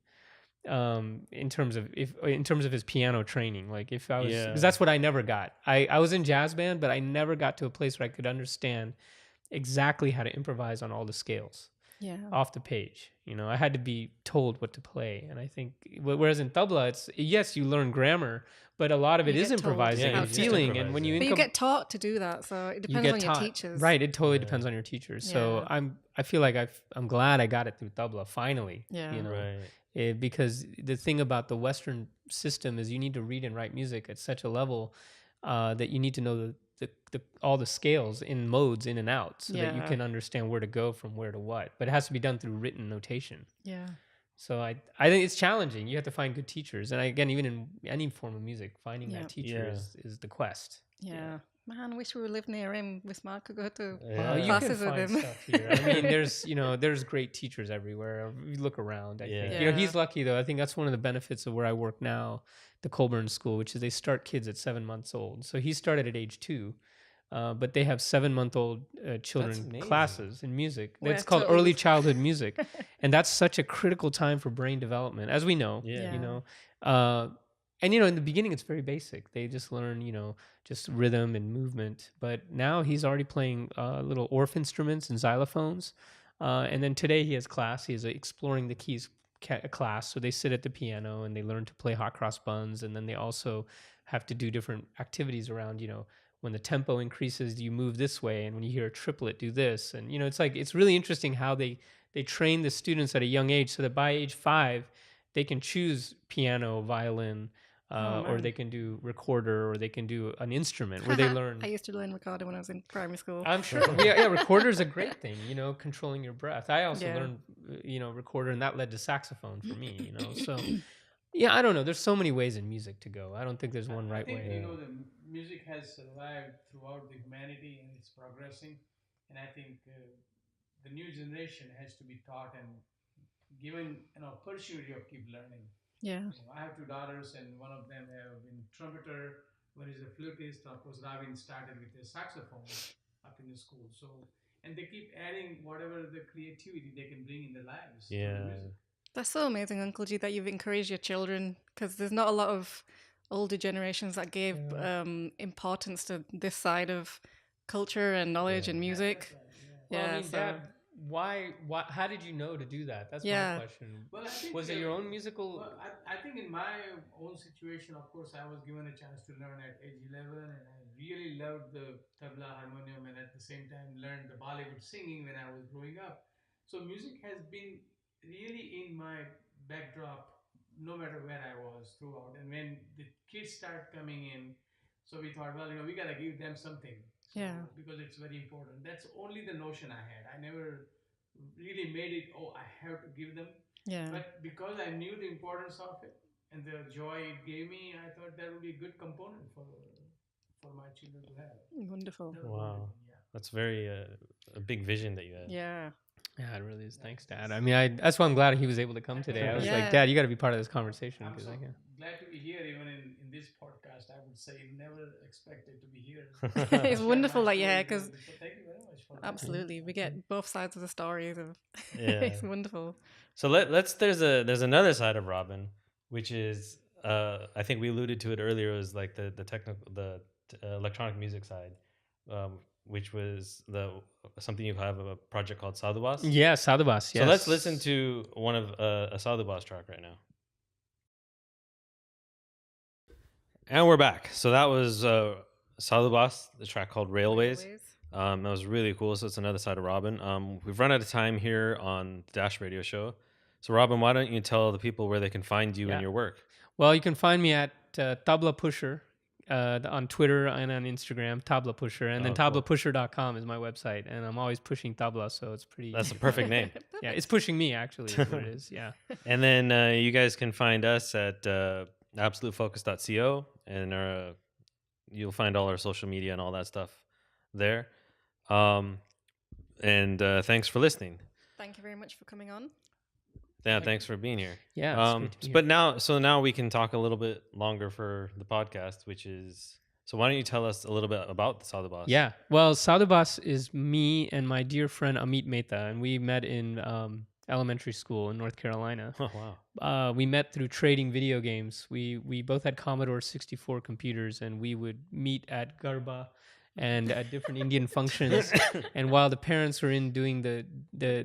S3: In terms of his piano training, like if I was, because that's what I never got. I was in jazz band, but I never got to a place where I could understand exactly how to improvise on all the scales
S2: Yeah.
S3: off the page. I had to be told what to play, and I think whereas in tabla, it's yes, you learn grammar, but a lot of it
S2: You
S3: is
S2: get told.
S3: improvising
S1: Yeah,
S3: and
S1: you
S3: feeling.
S1: improvise,
S3: And when
S1: yeah.
S3: you
S2: But you get taught to do that, so it
S3: you
S2: depends
S3: get
S2: on
S3: taught.
S2: your teachers.
S3: Right, it totally
S1: Yeah.
S3: depends on your teachers. So
S2: Yeah.
S3: I feel like I'm glad I got it through tabla finally.
S2: Yeah.
S1: Right.
S3: Because the thing about the Western system is you need to read and write music at such a level that you need to know all the scales in modes in and out so that you
S2: Yeah.
S3: can understand where to go from where to what. But it has to be done through written notation.
S2: Yeah.
S3: So I think it's challenging. You have to find good teachers. And again, even in any form of music, finding
S2: Yeah.
S3: that teacher
S1: Yeah.
S3: is the quest.
S2: Yeah. Man, I wish we lived near him. We smart could go to
S3: Well, you
S1: Yeah.
S3: can
S2: classes with
S3: find
S2: him.
S3: stuff here. I mean, there's great teachers everywhere. You look around, I think.
S1: Yeah.
S3: He's lucky though. I think that's one of the benefits of where I work now, the Colburn School, which is they start kids at 7 months old. So he started at age 2, but they have 7-month-old children
S1: amazing.
S3: classes in music.
S2: We're
S3: That's called
S2: totally
S3: early
S2: the-
S3: childhood music, and that's such a critical time for brain development, as we know.
S1: Yeah.
S3: You know, uh, and in the beginning it's very basic. They just learn, just rhythm and movement. But now he's already playing little Orff instruments and xylophones. And then today he has class. He is exploring the keys class. So they sit at the piano and they learn to play hot cross buns. And then they also have to do different activities around, when the tempo increases, you move this way. And when you hear a triplet, do this. And, it's really interesting how they train the students at a young age so that by age 5, they can choose piano, violin, or
S2: man.
S3: they can do recorder, or they can do an instrument where they learn.
S2: I used to learn recorder when I was in primary school.
S3: I'm sure. Yeah, recorder is a great thing, controlling your breath. I also
S2: Yeah.
S3: learned, recorder, and that led to saxophone for me, So, yeah, I don't know. There's so many ways in music to go. I don't think there's one right
S4: I think,
S3: way.
S4: the music has survived throughout the humanity and it's progressing. And I think the new generation has to be taught and given, pursuit of keep learning.
S2: Yeah.
S4: I have 2 daughters, and one of them have been trumpeter, one is a flutist. Of course, Ravin started with a saxophone up in the school. So, and they keep adding whatever the creativity they can bring in their lives through
S1: Yeah.
S4: the music.
S2: That's so amazing, Uncle G, that you've encouraged your children, because there's not a lot of older generations that gave importance to this side of culture and knowledge and music.
S4: That's right, yeah.
S3: Well, I
S2: Yeah,
S3: mean,
S2: so-
S3: Dad, why? How did you know to do that? That's
S2: Yeah.
S3: my question.
S4: Well, I think,
S3: Was it your own musical?
S4: Well, I think in my own situation, of course, I was given a chance to learn at age 11, and I really loved the tabla, harmonium, and at the same time learned the Bollywood singing when I was growing up. So music has been really in my backdrop, no matter where I was throughout. And when the kids start coming in, so we thought, well, we gotta give them something. So,
S2: Yeah.
S4: because it's very important. That's only the notion I had. I never really made it, I have to give them.
S2: Yeah.
S4: But because I knew the importance of it and the joy it gave me, I thought that would be a good component for my children to have.
S2: Wonderful.
S4: That was the
S1: Wow.
S4: only thing, yeah.
S1: That's very a big vision that you had.
S2: Yeah.
S3: Yeah, it really is. Thanks, Dad. I mean, that's why I'm glad he was able to come today. I was
S2: Yeah.
S3: like, Dad, you got to be part of this conversation
S4: I'm
S3: because
S4: so
S3: I can.
S4: glad to be here, even in this podcast. I would say never expected to be here.
S2: It's
S4: Share
S2: wonderful
S4: my
S2: that you're here,
S4: stories
S2: 'cause-
S4: so thank you very much for that.
S2: Absolutely. We get both sides of the stories of
S1: Yeah.
S2: it's wonderful.
S1: So let's there's another side of Robin, which is I think we alluded to it earlier. Was like the technical electronic music side, which was something you have a project called Sadhubas.
S3: Yeah, Sadhubas. Yes.
S1: So let's listen to one of a Sadhubas track right now. And we're back. So that was Sadhubas, the track called Railways. That was really cool. So it's another side of Robin. We've run out of time here on the Dash Radio Show. So Robin, why don't you tell the people where they can find you and your work?
S3: Well, you can find me at Tabla Pusher on Twitter and on Instagram, Tabla Pusher. And then
S1: cool.
S3: tablapusher.com is my website. And I'm always pushing tabla, so it's pretty...
S1: That's a perfect name.
S3: yeah, it's pushing me, actually, is what it is. Yeah.
S1: And then you guys can find us at absolutefocus.co, and you'll find all our social media and all that stuff there. And thanks for listening.
S2: Thank you very much for coming on.
S1: Yeah, thanks for being here.
S3: Yeah. It's great to be here.
S1: But now we can talk a little bit longer for the podcast, which is, so why don't you tell us a little bit about the Sadhubas?
S3: Yeah. Well, Sadhubas is me and my dear friend Amit Mehta, and we met in elementary school in North Carolina.
S1: Oh, wow.
S3: We met through trading video games. We both had Commodore 64 computers, and we would meet at Garba and at different Indian functions. And while the parents were in doing the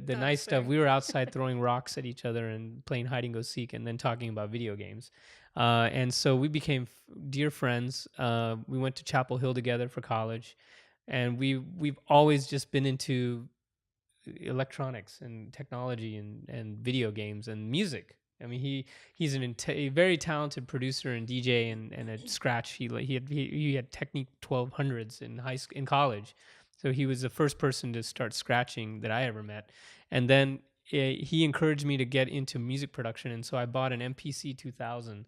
S3: nice stuff,
S2: fair.
S3: we were outside throwing rocks at each other and playing hide and go seek, and then talking about video games. And so we became dear friends. We went to Chapel Hill together for college, and we've always just been into electronics and technology and video games and music. I mean, he's a very talented producer and DJ and at Scratch. He had Technique 1200s in college, so he was the first person to start scratching that I ever met. And then he encouraged me to get into music production, and so I bought an MPC 2000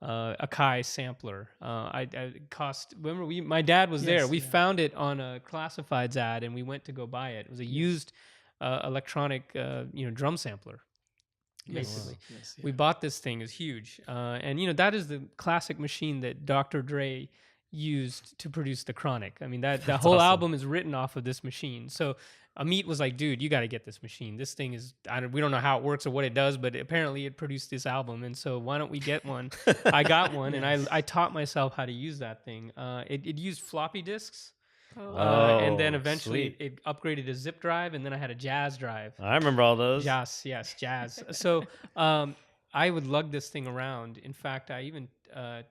S3: Akai sampler. I cost. Remember, my dad was there.
S4: Yes,
S3: We
S4: yeah.
S3: found it on a classifieds ad, and we went to go buy it. It was a used electronic, drum sampler. Basically,
S4: Yes,
S3: we
S4: yeah.
S3: bought this thing. It's huge, and that is the classic machine that Dr. Dre used to produce the Chronic. I mean, the whole
S1: awesome.
S3: album is written off of this machine. So Amit was like, "Dude, you got to get this machine. This thing is we don't know how it works or what it does, but apparently it produced this album. And so why don't we get one?" I got one, and I taught myself how to use that thing. It used floppy disks. And then
S1: Oh,
S3: eventually
S1: sweet.
S3: it upgraded to zip drive, and then I had a jazz drive.
S1: I remember all those.
S3: Yes, jazz. So I would lug this thing around. In fact, I even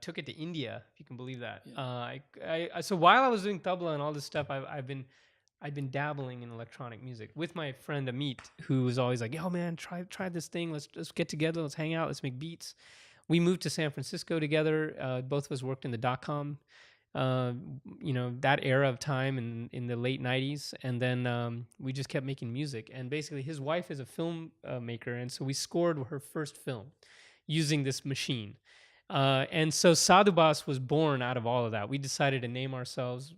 S3: took it to India, if you can believe that. So while I was doing tabla and all this stuff, I've been dabbling in electronic music with my friend Amit, who was always like, "Yo, man, try this thing. Let's get together. Let's hang out. Let's make beats." We moved to San Francisco together. Both of us worked in the .com. That era of time in the late 90s, and then we just kept making music. And basically his wife is a film maker, and so we scored her first film using this machine. And so Sadhu Bas was born out of all of that. We decided to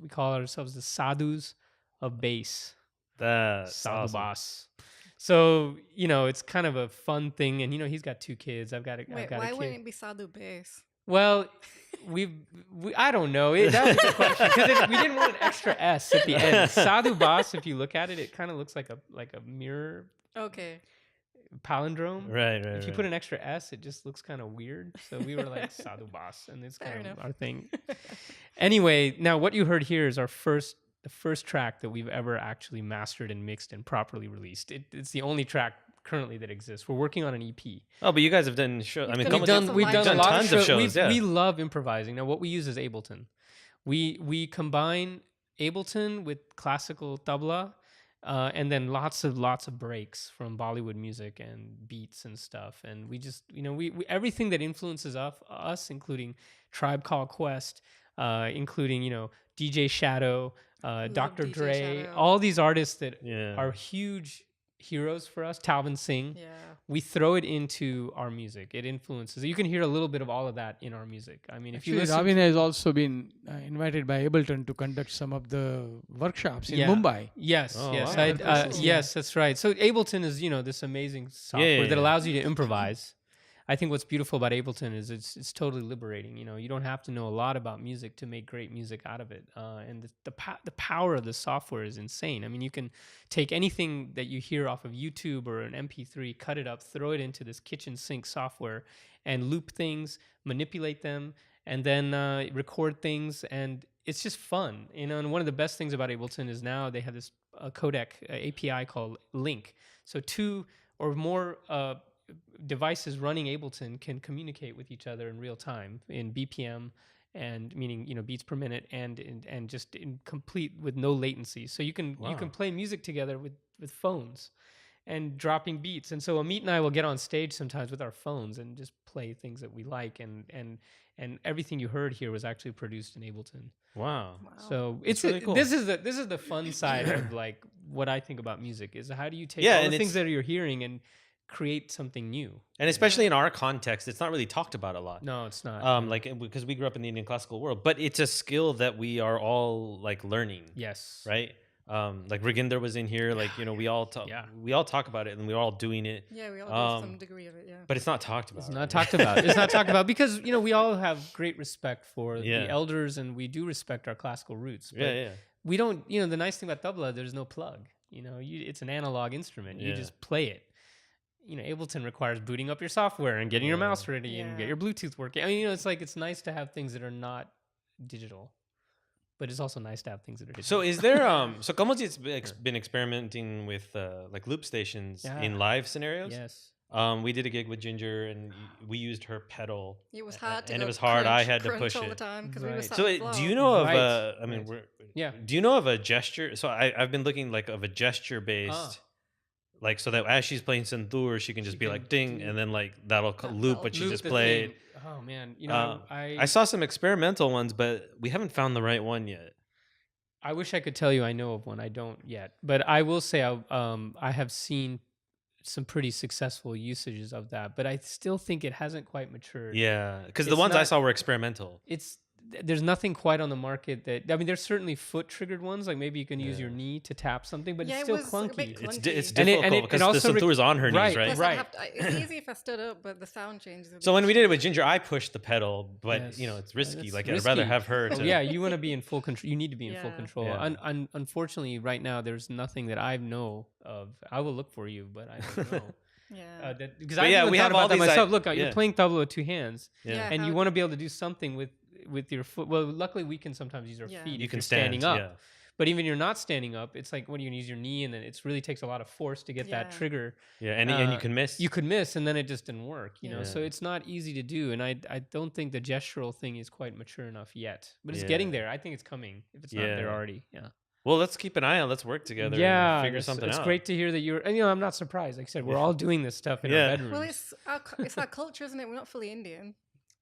S3: we call ourselves the Sadhus of bass.
S1: That's
S3: Sadhu
S1: awesome.
S3: Bas. So, it's kind of a fun thing. And, he's got 2 kids. I've got a
S2: Wait,
S3: kid.
S2: why wouldn't it be Sadhu bass?
S3: Well, I don't know. That was a good question because we didn't want an extra S at the end. Sadhu Bas, if you look at it, it kind of looks like a mirror
S2: Okay.
S3: palindrome.
S1: Right.
S3: If you put an extra S, it just looks kind of weird. So we were like Sadhu Bas, and it's
S2: Fair
S3: kind of
S2: enough.
S3: our thing. Anyway, now what you heard here is the first track that we've ever actually mastered and mixed and properly released. It's the only track currently that exists. We're working on an EP.
S1: Oh, but you guys have done shows. I mean,
S2: We've
S3: We've done a lot
S1: tons of shows.
S3: We love improvising. Now, what we use is Ableton. We combine Ableton with classical tabla, and then lots of breaks from Bollywood music and beats and stuff. And we just we everything that influences us, including Tribe Called Quest, including DJ Shadow, Dr.
S2: DJ
S3: Dre,
S2: Shadow.
S3: all these artists that
S1: Yeah.
S3: are huge heroes for us. Talvin Singh.
S2: Yeah.
S3: We throw it into our music. It influences. You can hear a little bit of all of that in our music. I mean, if you
S4: Actually,
S3: listen,
S4: Ravin has also been invited by Ableton to conduct some of the workshops in
S3: Yeah.
S4: Mumbai.
S3: yes,
S1: Oh,
S3: yes,
S1: wow.
S2: Cool.
S3: yes, that's right. So Ableton is this amazing software that
S1: yeah.
S3: allows you to improvise. I think what's beautiful about Ableton is it's totally liberating. You don't have to know a lot about music to make great music out of it. And the power of the software is insane. I mean, you can take anything that you hear off of YouTube or an MP3, cut it up, throw it into this kitchen sink software, and loop things, manipulate them, and then record things. And it's just fun. And one of the best things about Ableton is now they have this codec API called Link. So 2 or more devices running Ableton can communicate with each other in real time in BPM, and meaning beats per minute, and just in complete with no latency. So you can play music together with phones and dropping beats. And so Amit and I will get on stage sometimes with our phones and just play things that we like, and everything you heard here was actually produced in Ableton.
S1: Wow.
S3: So
S1: That's really cool.
S3: this is the fun side of like what I think about music is how do you take
S1: Yeah,
S3: all
S1: and
S3: the things
S1: it's-
S3: that you're hearing and create something new.
S1: And especially in our context, it's not really talked about a lot.
S3: No, it's not.
S1: Because we grew up in the Indian classical world, but it's a skill that we are all like learning.
S3: Yes.
S1: Right. Like Rajinder was in here. Like we all talk.
S3: Yeah.
S1: We all talk about it, and we're all doing it.
S2: Yeah, we all do some degree of it. Yeah.
S1: But it's not talked about.
S3: It's not talked about. It's not talked about because we all have great respect for
S1: Yeah.
S3: the elders, and we do respect our classical roots. But
S1: Yeah.
S3: we don't. The nice thing about tabla, there's no plug. It's an analog instrument. You
S1: Yeah.
S3: just play it. Ableton requires booting up your software and getting your mouse ready and
S2: Yeah.
S3: get your Bluetooth working. I mean, it's nice to have things that are not digital, but it's also nice to have things that are digital.
S1: So is there so Kamalji's been experimenting with like loop stations
S3: Yeah.
S1: in live scenarios?
S3: Yes.
S1: We did a gig with Ginger, and we used her pedal.
S2: It was hard to
S1: and
S2: go
S1: it was hard. I
S2: crunch-
S1: had to
S2: crunch
S1: push
S2: all
S1: it.
S2: the time because we were
S3: Right.
S2: sat
S1: So
S2: on the
S1: do you
S2: floor.
S1: know of
S3: Right.
S1: I mean,
S3: Right.
S1: we're,
S3: Yeah.
S1: do you know of a gesture? So I've been looking like of a gesture based, like so that as she's playing Santur, she can just
S3: She
S1: be
S3: can
S1: like ding,
S3: do-
S1: and then like that'll
S2: That'll
S1: loop what she
S3: Loop
S1: just
S3: the
S1: played.
S3: thing. Oh man,
S1: I saw some experimental ones, but we haven't found the right one yet.
S3: I wish I could tell you I know of one. I don't yet, but I will say I have seen some pretty successful usages of that, but I still think it hasn't quite matured.
S1: Yeah, because the
S3: It's
S1: ones I
S3: not-
S1: saw were experimental.
S3: There's nothing quite on the market that, I mean, there's certainly foot triggered ones, like maybe you can use your knee to tap something, but
S2: Yeah,
S3: it's
S2: it
S3: still
S2: was a
S3: clunky.
S2: bit
S1: It's
S2: clunky.
S1: it's
S3: And it-
S1: difficult
S3: and it
S1: because the
S3: also
S1: Santur's on her
S3: right,
S1: knees, right?
S2: Plus,
S3: right.
S2: it's easy if I stood up, but the sound changes. a
S1: So
S2: bit.
S1: when we did it with Ginger, I pushed the pedal, but
S3: Yes.
S1: it's risky.
S3: It's
S1: Like I'd rather
S3: risky.
S1: have her.
S3: Oh,
S1: To,
S3: yeah, you want to be in full control. You need to be in full
S2: Yeah.
S3: control.
S1: Yeah.
S3: Unfortunately, right now, there's nothing that I know of. I will look for you, but I don't know.
S2: Yeah.
S3: Because
S1: But
S3: I
S1: yeah,
S3: even
S1: we
S3: thought
S1: have
S3: about
S1: all
S3: that
S1: these
S3: myself.
S1: i-
S3: Look,
S1: yeah.
S3: you're playing tabla with two hands,
S1: Yeah.
S3: and
S2: how-
S3: you want to be able to do something with your foot. Well, luckily we can sometimes use our
S2: Yeah.
S3: feet.
S1: You
S3: if
S1: can
S3: you're
S1: stand
S3: standing up.
S1: Yeah.
S3: But even you're not standing up, it's like when you use your knee, and then it really takes a lot of force to get that
S2: Yeah.
S3: trigger.
S1: Yeah, and you
S3: Uh,
S1: can miss.
S3: You could miss, and then it just didn't work. You know,
S2: Yeah.
S3: so it's not easy to do, and I don't think the gestural thing is quite mature enough yet. But it's getting
S1: Yeah.
S3: there. I think it's coming. If it's not there
S1: Yeah.
S3: already, yeah.
S1: Well, let's keep an eye on. Let's work together.
S3: Yeah,
S1: and figure something
S3: it's
S1: out.
S3: great to hear that you're. And I'm not surprised. Like I said, we're all doing this stuff in
S1: Yeah.
S3: our bedrooms.
S2: Well, it's our culture, isn't it? We're not fully Indian.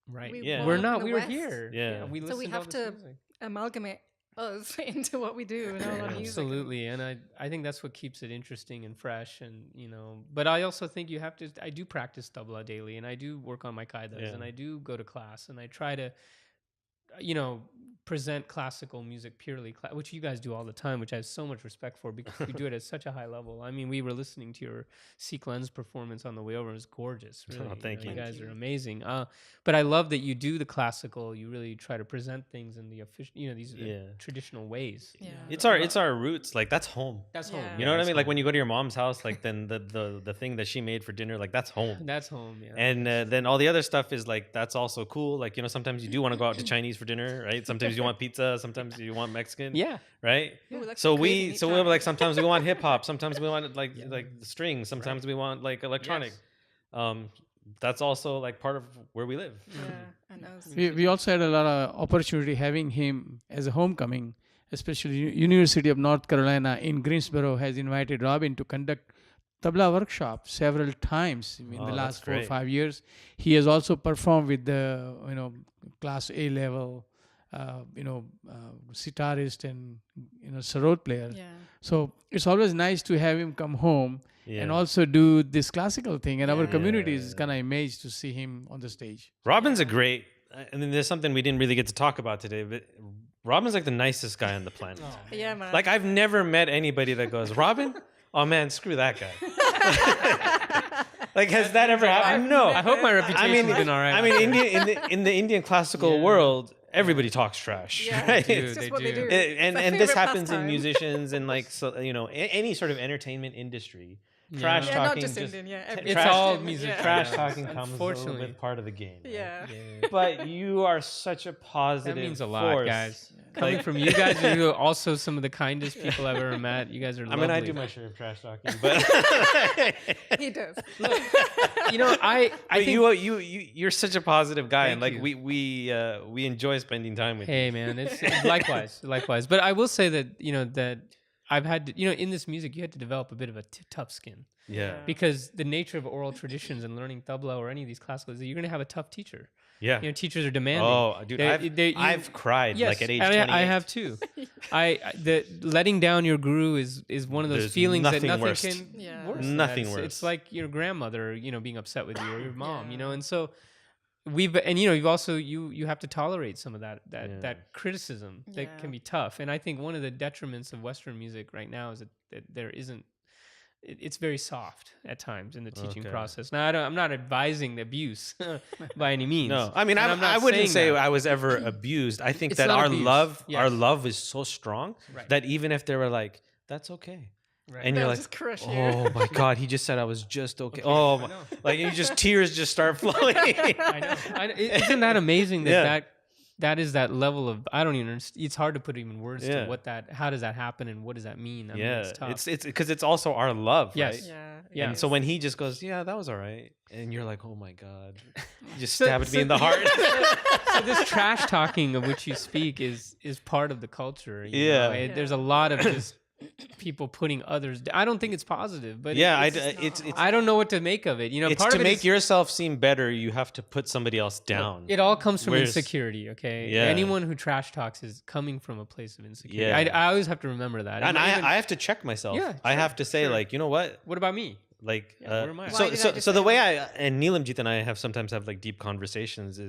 S3: right.
S2: we-
S1: Yeah.
S3: We're
S2: in
S3: not.
S2: the
S3: We were
S2: West.
S3: here.
S1: Yeah.
S3: we
S2: So we
S3: listened to all
S2: have
S3: this
S2: to
S3: music.
S2: Amalgamate us into what we do and all our music.
S3: Absolutely, and I think that's what keeps it interesting and fresh, and But I also think you have to. I do practice tabla daily, and I do work on my kaidas,
S1: Yeah.
S3: and I do go to class, and I try to, present classical music purely, which you guys do all the time, which I have so much respect for because you do it at such a high level. I mean, we were listening to your Sequence performance on the way over; it was gorgeous. Really,
S1: thank
S3: You
S1: you.
S3: guys are amazing. But I love that you do the classical. You really try to present things in the official, these
S1: Yeah.
S3: traditional ways.
S2: Yeah.
S1: It's our roots. Like that's home.
S3: That's
S2: Yeah.
S3: home.
S1: You know what I
S3: that's
S1: mean? Like
S3: home.
S1: when you go to your mom's house, like then the thing that she made for dinner, like that's home.
S3: That's home, yeah.
S1: And then all the other stuff is like that's also cool. Like sometimes you do want to go out to Chinese for dinner, right? Sometimes you want pizza, sometimes you want Mexican,
S3: yeah,
S1: right?
S2: Ooh, that's
S1: So
S2: crazy
S1: we
S2: neat
S1: so we're
S2: time.
S1: like sometimes we want hip hop, sometimes we want like the strings, sometimes we want like electronic.
S3: Yes.
S1: That's also like part of where we live.
S2: Yeah, and us.
S4: We also had a lot of opportunity having him as a homecoming, especially University of North Carolina in Greensboro has invited Robin to conduct tabla workshop several times in
S1: Oh,
S4: the
S1: that's
S4: last 4 or
S1: great.
S4: 5 years. He has also performed with the class A level sitarist and sarod player.
S2: Yeah.
S4: So it's always nice to have him come home
S1: Yeah.
S4: and also do this classical thing. And our
S2: Yeah.
S4: community is kind of amazed to see him on the stage.
S1: Robin's a great. And then there's something we didn't really get to talk about today, but Robin's like the nicest guy on the planet.
S2: Yeah, man.
S1: Like I've never met anybody that goes, Robin? Oh man, screw that guy. Like has that ever happened? No.
S3: I hope my reputation's been all right.
S1: I mean, in the Indian classical
S3: Yeah.
S1: world, everybody talks trash,
S2: Yeah.
S1: right?
S3: They
S2: it's
S3: do,
S2: just what they
S3: do.
S2: do.
S1: And
S2: It's their
S1: this
S2: favorite
S1: happens in
S2: pastime.
S1: musicians and like any sort of entertainment industry.
S3: Yeah.
S1: Trash
S2: Yeah,
S1: talking,
S2: not just Indian. Yeah, every
S3: It's
S1: trash-
S3: all
S2: Christian,
S3: music.
S2: yeah.
S1: trash
S3: Yeah.
S1: talking comes a little
S3: Unfortunately.
S1: bit part of the game. right?
S2: Yeah.
S1: But you are such a positive.
S3: That means a lot,
S1: force.
S3: guys. Coming from you guys, you're also some of the kindest people I've ever met. You guys are
S1: I
S3: lovely.
S1: mean, I do my share of trash talking, but
S2: He does.
S3: I
S1: but
S3: think
S1: you're such a positive guy, and
S3: Thank
S1: like
S3: you.
S1: we enjoy spending time with
S3: Hey
S1: you.
S3: man, it's likewise. But I will say that that I've had to, in this music you had to develop a bit of a tough skin
S1: Yeah,
S3: because the nature of oral traditions and learning tabla or any of these classicals is that you're going to have a tough teacher.
S1: yeah.
S3: Teachers are demanding.
S1: Oh, dude, I've cried
S3: Yes,
S1: like at age
S3: I
S1: 28.
S3: have too. The letting down your guru is one of those
S1: There's
S3: feelings that
S1: nothing
S3: nothing
S1: worse.
S3: can
S2: Yeah.
S3: worse. than
S1: Nothing
S3: that.
S1: worse.
S3: It's like your grandmother, being upset with you or your mom,
S2: Yeah.
S3: and so you've also you have to tolerate some of that
S1: Yeah.
S3: that criticism that
S2: Yeah.
S3: can be tough. And I think one of the detriments of Western music right now is that there isn't. It's very soft at times in the teaching
S1: Okay.
S3: process. Now, I'm not advising the abuse by any means.
S1: No, I mean,
S3: And
S1: I
S3: I'm not
S1: wouldn't
S3: saying
S1: say
S3: that.
S1: I was ever abused. I think
S3: It's
S1: that
S3: not
S1: our
S3: abuse.
S1: love,
S3: Yes.
S1: our love is so strong
S3: Right.
S1: that even if they were like, "That's okay,"
S3: Right.
S1: and you're
S2: They'll
S1: like,
S2: just crush you.
S1: "Oh my God, he just said I was just okay." Oh, my,
S3: know.
S1: like you just tears just start flowing.
S3: I know. Isn't that amazing that
S1: Yeah.
S3: that is that level of I don't even understand. It's hard to put even words
S1: Yeah.
S3: to how does that happen and what does that mean? I mean,
S1: Yeah,
S3: it's tough.
S1: it's because it's also our love,
S3: Yes.
S1: right?
S2: Yeah.
S3: Yeah.
S1: And so when he just goes, "Yeah, that was all right," and you're like, "Oh my God," you just
S3: So-
S1: stabbed me in the
S3: so-
S1: heart.
S3: so this trash talking of which you speak is part of the culture. You
S1: Yeah.
S3: know? There's a lot of just people putting others. I don't think it's positive, but
S1: Yeah,
S2: it's not.
S3: I don't know what to make of it.
S1: it's
S3: part
S1: to
S3: of it
S1: make
S3: is-
S1: yourself seem better. You have to put somebody else down.
S3: It all comes from
S1: Whereas-
S3: insecurity, okay?
S1: Yeah.
S3: Anyone who trash talks is coming from a place of insecurity.
S1: Yeah.
S3: I always have to remember that.
S1: and
S3: Even-
S1: I have to check myself.
S3: Yeah,
S1: I
S3: sure,
S1: have to say,
S3: sure.
S1: like, you know what?
S3: what about me?
S1: Like,
S3: Yeah, where am I?
S2: Why
S1: so
S2: did I
S1: so
S2: just
S1: so the
S2: say
S1: way
S2: that?
S1: and Neelamjit and I have sometimes have like deep conversations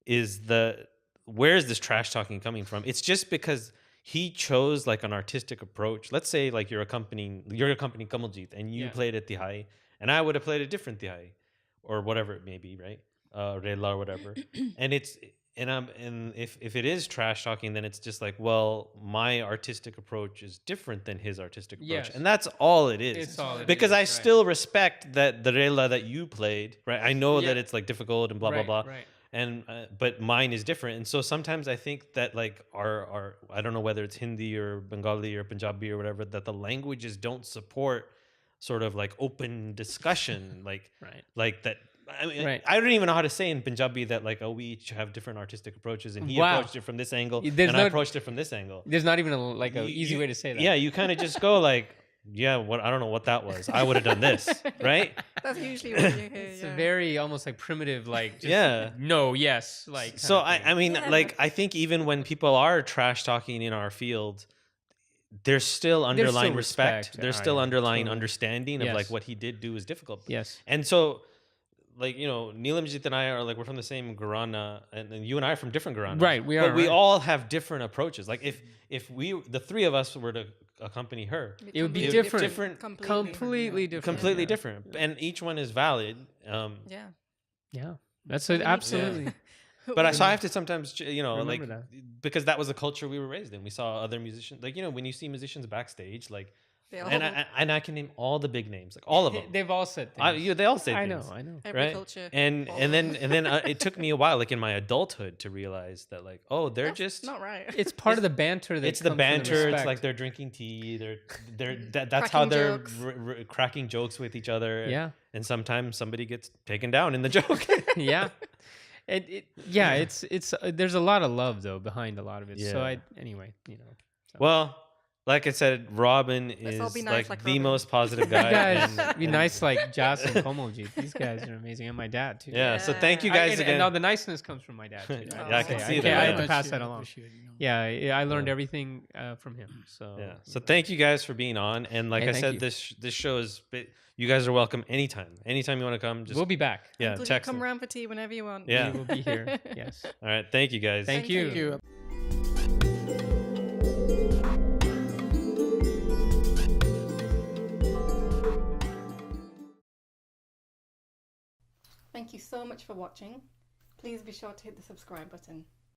S1: is the where is this trash talking coming from? It's just because he chose like an artistic approach. Let's say like you're accompanying Kamaljit and you
S3: Yeah.
S1: played at Tihai and I would have played a different Tihai or whatever it may be, right? Rela or whatever. And it's and if it is trash talking, then it's just like, well, my artistic approach is different than his artistic approach.
S3: Yes.
S1: And that's all it is.
S3: It's all it
S1: Because
S3: is,
S1: I
S3: right.
S1: still respect that the Rela that you played, right? I know
S3: Yeah.
S1: that it's like difficult and blah
S3: right,
S1: blah blah
S3: Right.
S1: and but mine is different. And so sometimes I think that like our I don't know whether it's Hindi or Bengali or Punjabi or whatever, that the languages don't support sort of like open discussion
S3: Right.
S1: like that. I mean,
S3: Right.
S1: I don't even know how to say in Punjabi that like, oh, we each have different artistic approaches, and he
S3: Wow.
S1: approached it from this angle,
S3: There's
S1: and I
S3: no-
S1: approached it from this angle.
S3: There's not even like a
S1: You-
S3: easy
S1: you-
S3: way to say that.
S1: Yeah, you kind of just go like, yeah, what I don't know what that was. I would have done this, right?
S2: That's usually what you hear.
S3: It's
S2: Yeah.
S3: a very almost like primitive, like just
S1: Yeah.
S3: no, yes, like.
S1: So
S3: kinda thing.
S1: I mean,
S2: Yeah.
S1: like I think even when people are trash talking in our field, there's still underlying respect.
S3: respect.
S1: There's
S3: Oh,
S1: still
S3: yeah,
S1: underlying
S3: totally.
S1: understanding of like
S3: Yes.
S1: what he did do is difficult.
S3: Yes.
S1: And so, like, you know, Neelamjit and I are like, we're from the same Gharana, and you and I are from different Gharanas.
S3: Right, we are,
S1: But we
S3: right.
S1: all have different approaches. Like, if we, the three of us, were to accompany her,
S3: It would be
S1: Completely
S3: different.
S1: different.
S3: Completely different.
S1: completely
S3: yeah.
S1: different, and each one is valid.
S2: Yeah.
S3: Yeah, that's
S2: We
S3: it.
S2: need-
S3: Absolutely.
S1: But I so I have to sometimes, you know, like
S3: Remember
S1: because that was the culture we were raised in. We saw other musicians, like, you know, when you see musicians backstage, like,
S2: They all-
S1: and I can name all the big names, like all of them.
S3: They've all said things.
S1: They all say
S3: I
S1: things.
S3: know. I know.
S2: Every
S1: Right?
S2: culture.
S1: And
S2: all
S1: and
S2: of
S1: then it took me a while, like in my adulthood, to realize that like, oh, they're
S2: That's
S1: just
S2: not right.
S3: It's part of the banter. That
S1: it's the
S3: comes from
S1: banter. It's
S3: respect.
S1: like they're drinking tea. That's how
S2: Cracking
S1: they're
S2: jokes.
S1: cracking jokes with each other.
S3: Yeah.
S1: And sometimes somebody gets taken down in the joke.
S3: Yeah. It's there's a lot of love though behind a lot of it. So
S1: Yeah.
S3: anyway, you know. So.
S1: Well, like I said, Robin
S2: Let's all
S1: is
S2: be nice
S1: like
S2: like
S1: the
S2: Robin.
S1: most positive
S3: You
S1: guy.
S3: guys
S1: and-
S3: be
S1: and-
S3: nice like Jas and Komoljit. These guys are amazing, and my dad too.
S1: Yeah. So thank you
S2: Yeah.
S1: guys
S3: and,
S1: again.
S3: and all the niceness comes from my dad too.
S1: Yeah, I can
S3: say.
S1: see
S3: I,
S1: that,
S3: I
S1: yeah.
S3: had to pass that along.
S4: Appreciate it, you know.
S3: Yeah, I learned
S1: Yeah.
S3: everything from him. So
S1: Yeah. So thank you guys for being on. And like
S3: Hey,
S1: I
S3: thank
S1: said,
S3: you.
S1: this show is. You guys are welcome anytime. Anytime you want to come, just
S3: we'll be back.
S1: yeah,
S2: Uncle G,
S1: text
S2: come
S1: them.
S2: round for tea whenever you want.
S1: Yeah.
S3: We will be here. Yes.
S1: All right. Thank you guys.
S3: Thank
S2: Thank
S3: you.
S4: Thank you.
S2: Thank you so much for watching. Please be sure to hit the subscribe button.